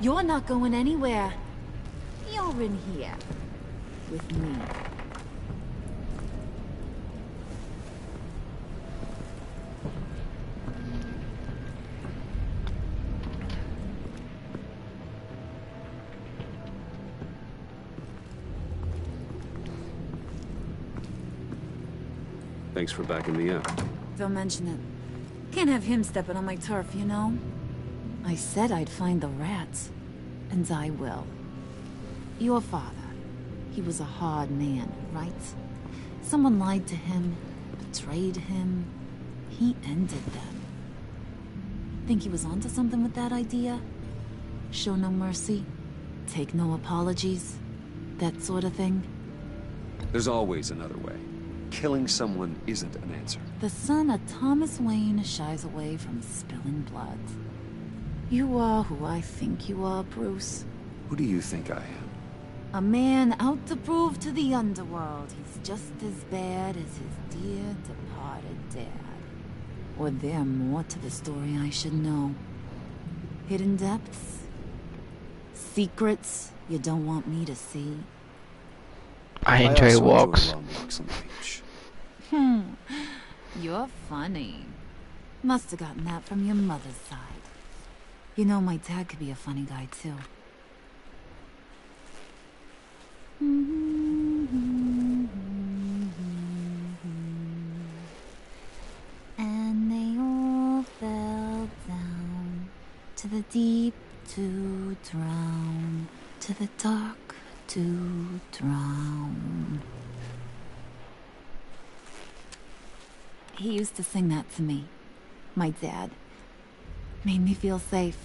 You're not going anywhere. You're in here. With me. Thanks for backing me up. Don't mention it. Can't have him stepping on my turf, you know? I said I'd find the rats. And I will. Your father. He was a hard man, right? Someone lied to him, betrayed him. He ended them. Think he was onto something with that idea? Show no mercy? take no apologies? That sort of thing? There's always another way. Killing someone isn't an answer. The son of Thomas Wayne shies away from spilling blood. You are who I think you are, Bruce. Who do you think I am? A man out to prove to the underworld he's just as bad as his dear departed dad. Or there more to the story I should know? Hidden depths? Secrets you don't want me to see? I enjoy also walks. enjoy long walks on the beach. You're funny. Must have gotten that from your mother's side. You know, my dad could be a funny guy, too. And they all fell down to the deep to drown, to the dark to drown. He used to sing that to me. My dad. Made me feel safe.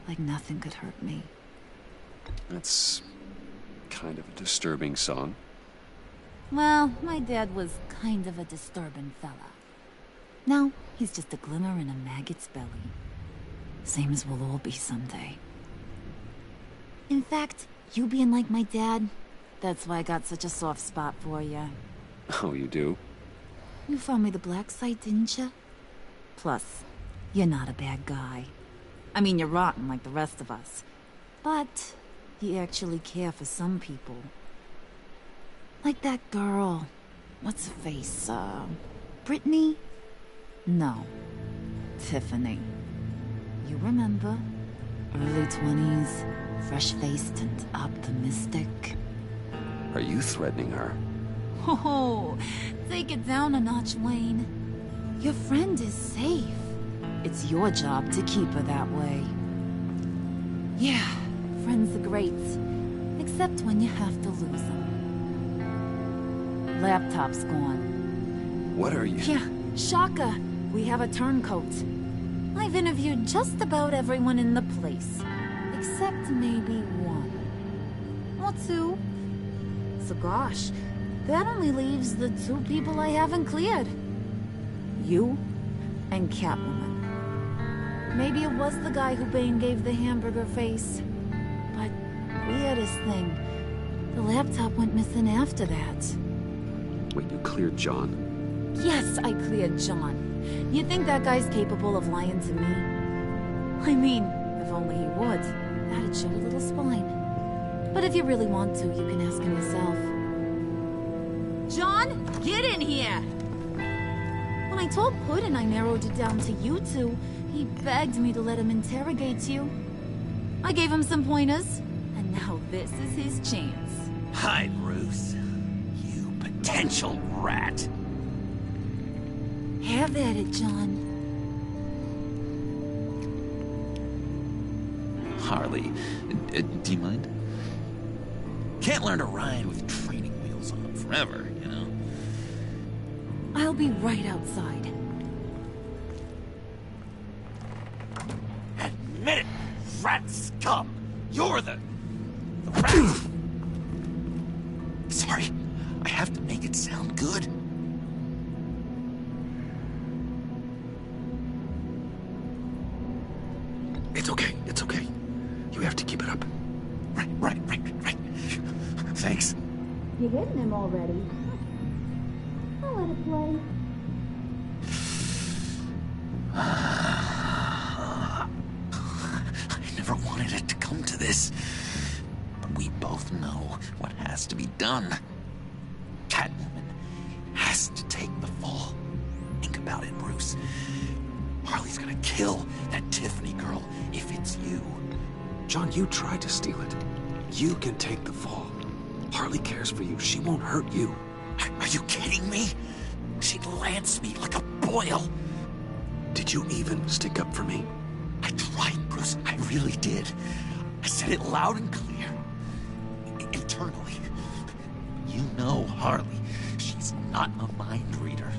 Like nothing could hurt me. That's kind of a disturbing song. Well, my dad was kind of a disturbing fella. Now, he's just a glimmer in a maggot's belly. Same as we'll all be someday. In fact, you being like my dad, that's why I got such a soft spot for you. Oh, you do? You found me the black site, didn't you? Plus, you're not a bad guy. I mean, you're rotten like the rest of us. But you actually care for some people. Like that girl. What's her face? Brittany? No. Tiffany. You remember? Early 20s, fresh-faced and optimistic. Are you threatening her? Oh, take it down a notch, Wayne. Your friend is safe. It's your job to keep her that way. Yeah, friends are great. Except when you have to lose them. Laptop's gone. What are you... Yeah, shocker. We have a turncoat. I've interviewed just about everyone in the place. Except maybe one. Or two. So gosh, that only leaves the two people I haven't cleared. You and Catwoman. Maybe it was the guy who Bane gave the hamburger face. But weirdest thing, the laptop went missing after that. Wait, you cleared John? Yes, I cleared John. You think that guy's capable of lying to me? I mean, if only he would. That'd show a little spine. But if you really want to, you can ask him yourself. John, get in here! When I told Puddin' I narrowed it down to you two, he begged me to let him interrogate you. I gave him some pointers, and now this is his chance. Hi, Bruce. You potential rat. Have at it, John. Harley, do you mind? Can't learn to ride with training wheels on forever, you know? I'll be right outside. Admit it, rat scum! You're the rat! Sorry, I have to make it sound good. It's okay, it's okay. You have to keep it up. Right. Thanks. You're hitting him already. I'll let it play. I never wanted it to come to this. But we both know what has to be done. Catwoman has to take the fall. Think about it, Bruce. Harley's gonna kill that Tiffany girl if it's you. John, you tried to steal it. You can take the fall. Harley cares for you. She won't hurt you. Are you kidding me? She'd lance me like a boil. Did you even stick up for me? I tried, Bruce. I really did. I said it loud and clear. Internally. You know Harley. She's not a mind reader.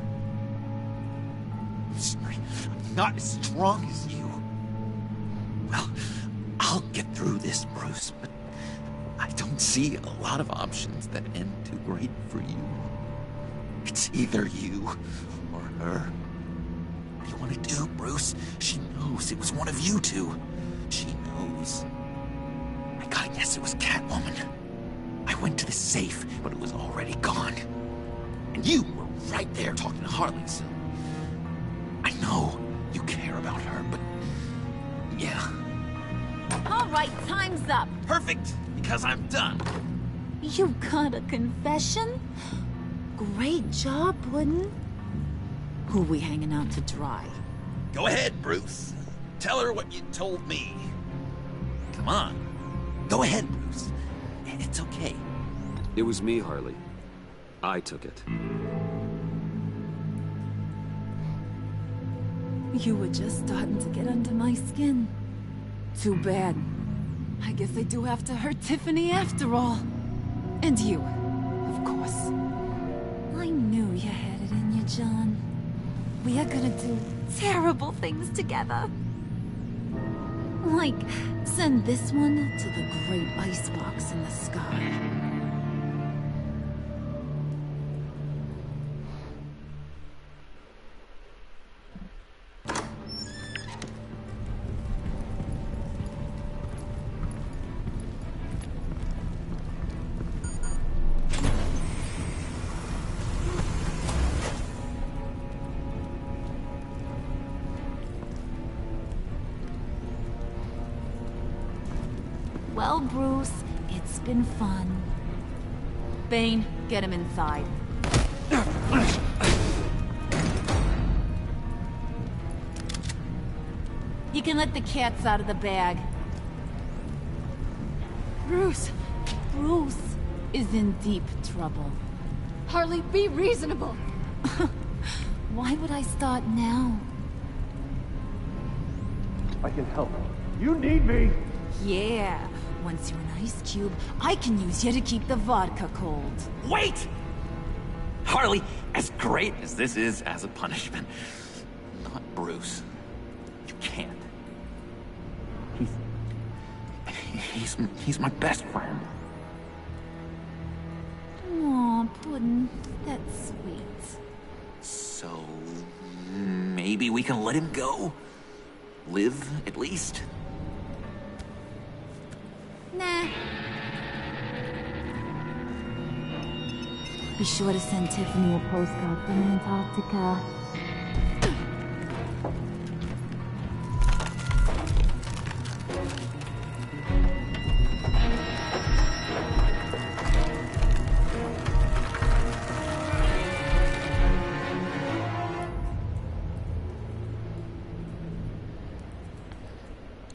I'm sorry. I'm not as strong as you. Well, I'll get through this, Bruce, but see a lot of options that end too great for you. It's either you or her. What do you want to do, Bruce? She knows it was one of you two. She knows. I gotta guess it was Catwoman. I went to the safe, but it was already gone. And you were right there talking to Harley, so... I know you care about her, but... yeah. All right, time's up. Perfect, because I'm done. You got a confession? Great job, Puddin'. Who we hanging out to dry? Go ahead, Bruce. Tell her what you told me. Come on. Go ahead, Bruce. It's okay. It was me, Harley. I took it. You were just starting to get under my skin. Too bad. I guess I do have to hurt Tiffany after all. And you, of course. I knew you had it in you, John. We are gonna do terrible things together. Like, send this one to the great icebox in the sky. Well, Bruce, it's been fun. Bane, get him inside. You can let the cats out of the bag. Bruce is in deep trouble. Harley, be reasonable. Why would I start now? I can help. You need me. Yeah. Once you're an ice cube, I can use you to keep the vodka cold. Wait! Harley, as great as this is as a punishment, not Bruce. You can't. He's my best friend. Aw, Puddin', that's sweet. So maybe we can let him go? Live, at least? Nah. Be sure to send Tiffany a postcard from Antarctica.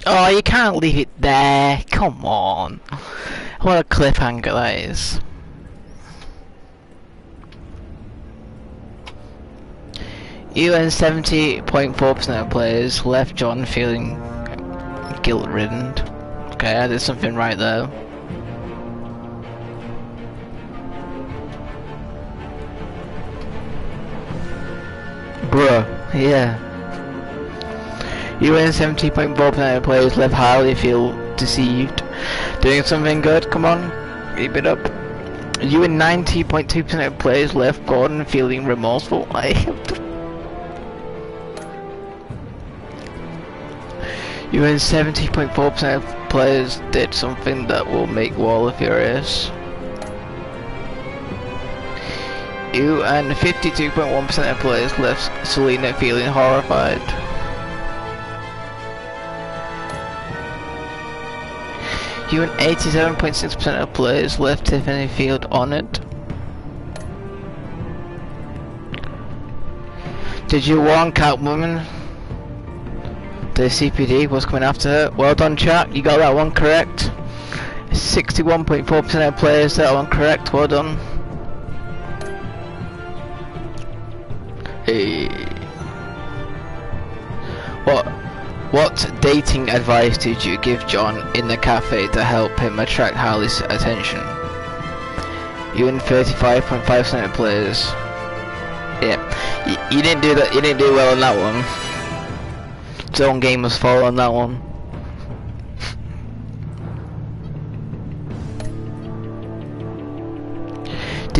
Oh, you can't leave it there. Come on. What a cliffhanger that is. You and 70.4% of players left John feeling guilt-ridden. Okay, I did something right there. Bruh, yeah. You and 70.4% of players left Harley feel deceived. Doing something good? Come on, keep it up. You and 90.2% of players left Gordon feeling remorseful. You and 70.4% of players did something that will make Waller furious. You and 52.1% of players left Selena feeling horrified. You and 87.6% of players left Tiffany Field honored. Did you warn Catwoman the CPD was coming after her? Well done, chat, you got that one correct. 61.4% of players that one correct, well done. Hey. What dating advice did you give John in the cafe to help him attract Harley's attention? You and 35.5% of players. Yeah, you didn't do that. You didn't do well on that one. Zone game was fault on that one.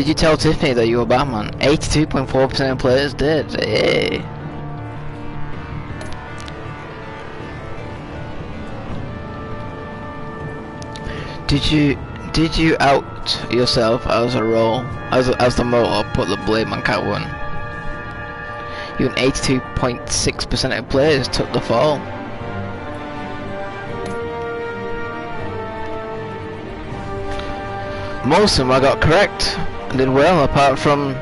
Did you tell Tiffany that you were Batman? 82.4% of players did. Hey. Did you out yourself as a role as the motor put the blame on Catwoman? Even 82.6% of players took the fall. Most of them I got correct and did well, apart from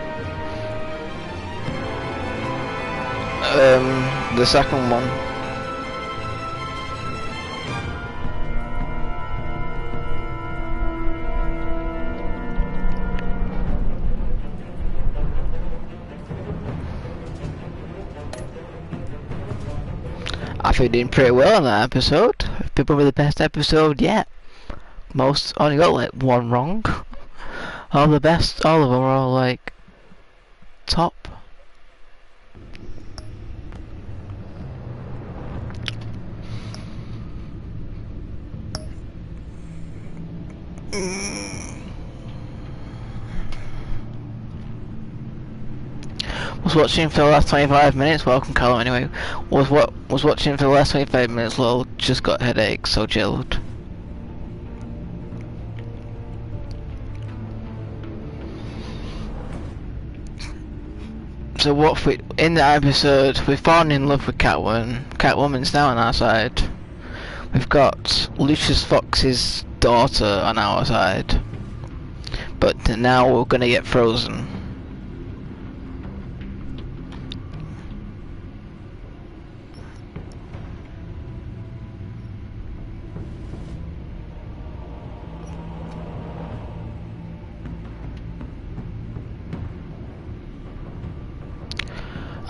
the second one. I think we did pretty well on that episode. Probably the best episode yet. Most only got like one wrong. All the best, all of them are all like top. Was watching for the last 25 minutes. Welcome, Callum. Anyway, was watching for the last 25 minutes. Lol, just got headaches, so chilled. So what we in the episode? We've fallen in love with Catwoman. Catwoman's now on our side. We've got Lucius Fox's daughter on our side, but now we're gonna get frozen.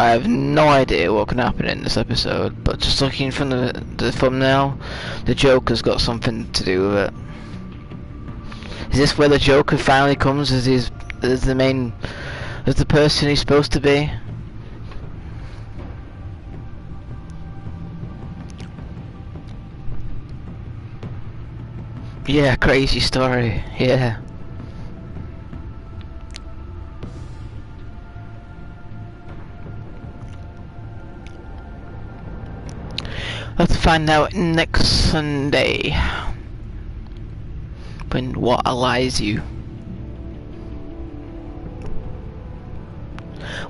I have no idea what can happen in this episode, but just looking from the thumbnail, the Joker's got something to do with it. Is this where the Joker finally comes as the person he's supposed to be? Yeah, crazy story, yeah. Let's find out next Sunday when what allies you.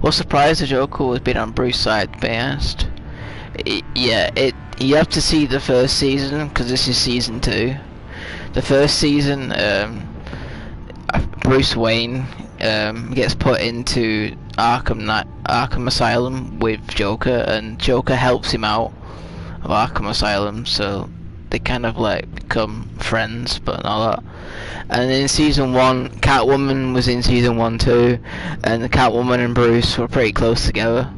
Was surprised the Joker was been on Bruce's side, to be honest. You have to see the first season because this is season 2. The first season, Bruce Wayne gets put into Arkham Asylum with Joker, and Joker helps him out of Arkham Asylum, so they kind of like become friends, but all that. And in season 1, Catwoman was in season 1 too, and the Catwoman and Bruce were pretty close together.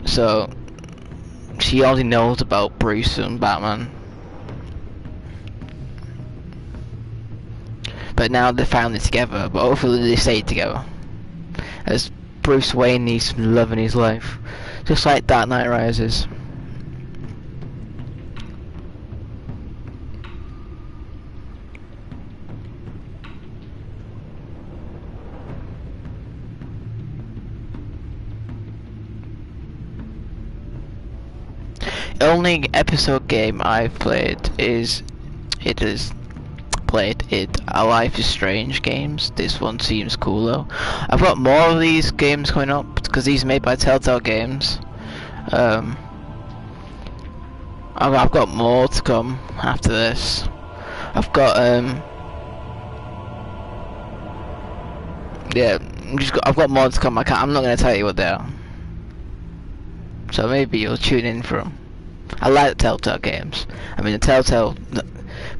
So she already knows about Bruce and Batman. But now they're finally together, but hopefully they stay together, as Bruce Wayne needs some love in his life, just like Dark Knight Rises. Only episode game I've played is A Life is Strange games. This one seems cool though. I've got more of these games coming up because these are made by Telltale Games. I've got more to come after this. I've got I've got more to come. I'm not gonna tell you what they are. So maybe you'll tune in for them. I like Telltale Games. I mean, the Telltale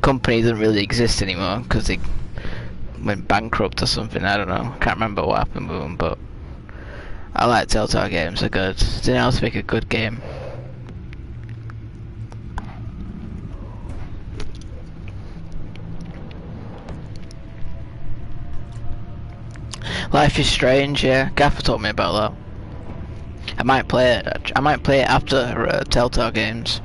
company doesn't really exist anymore because they went bankrupt or something. I don't know. I can't remember what happened with them, but I like Telltale Games. They're good. They know how to make a good game. Life is Strange, yeah. Gaffer told me about that. I might play it. I might play it after Telltale Games.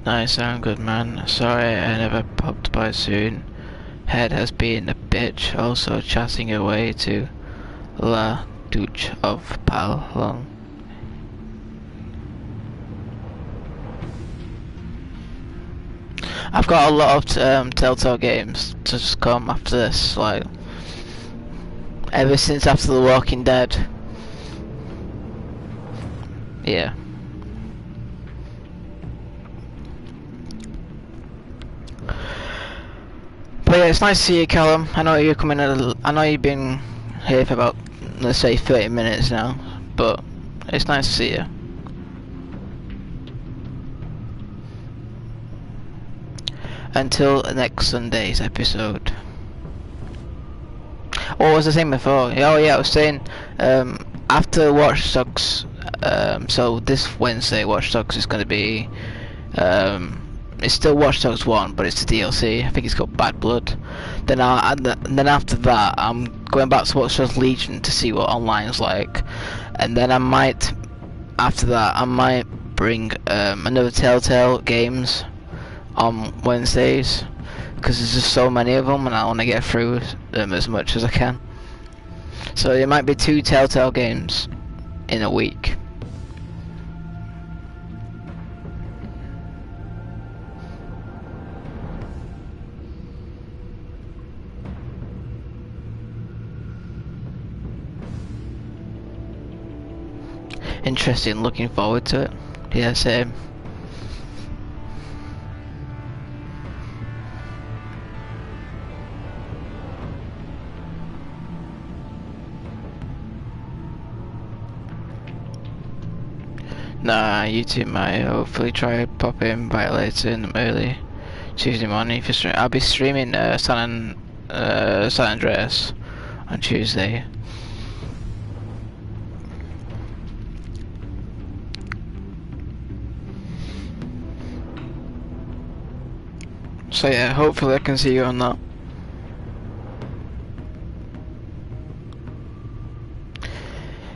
Nice, sound good, man. Sorry I never popped by soon. Head has been a bitch, also chatting away to La Douche of Palong. I've got a lot of Telltale games to just come after this, like ever since after The Walking Dead. Yeah. But yeah, it's nice to see you, Callum. I know you're coming. I know you've been here for about, let's say, 30 minutes now, but it's nice to see you. Until next Sunday's episode. What was I saying before? Oh yeah, I was saying after Watch Dogs. So this Wednesday, Watch Dogs is going to be. It's still Watch Dogs 1, but it's the DLC. I think it's called Bad Blood. Then after that, I'm going back to Watch Dogs Legion to see what online's like, and then I might, after that, I might bring another Telltale games on Wednesdays, because there's just so many of them, and I want to get through them as much as I can. So there might be 2 Telltale games in a week. Interesting, looking forward to it. Yeah, same. Nah, you two might hopefully try pop in by later in the early Tuesday morning for stream. I'll be streaming San Andreas on Tuesday. So yeah, hopefully I can see you on that.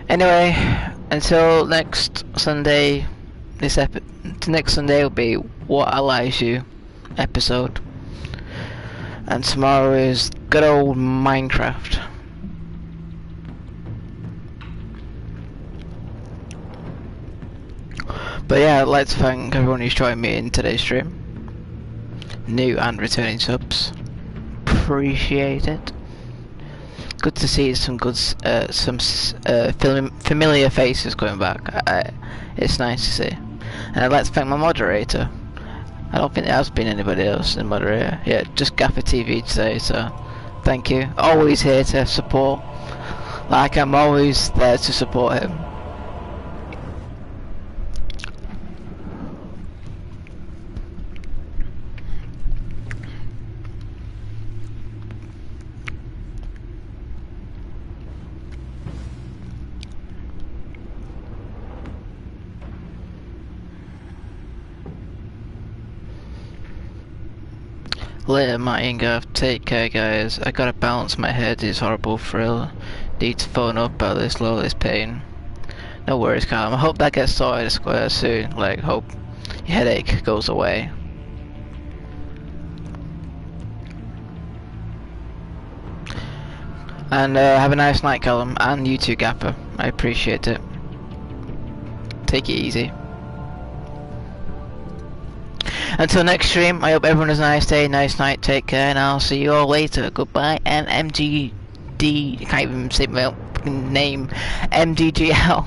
Anyway, until next Sunday, next Sunday will be What Allies You episode, and tomorrow is good old Minecraft. But yeah, I'd like to thank everyone who's joined me in today's stream, new and returning subs. Appreciate it. Good to see some familiar faces coming back. It's nice to see. And I'd like to thank my moderator. I don't think there has been anybody else in moderator. Yeah, just Gaffer TV today, so thank you. Always here to support. Like, I'm always there to support him. Later, Matty and Gav. Take care, guys. I gotta balance my head. It's horrible thrill. Need to phone up about this lowest pain. No worries, Callum. I hope that gets sorted soon. Like, hope your headache goes away. And have a nice night, Callum. And you too, Gapper. I appreciate it. Take it easy. Until next stream, I hope everyone has a nice day, nice night, take care, and I'll see you all later. Goodbye, and MGD, I can't even say my name, MDGL.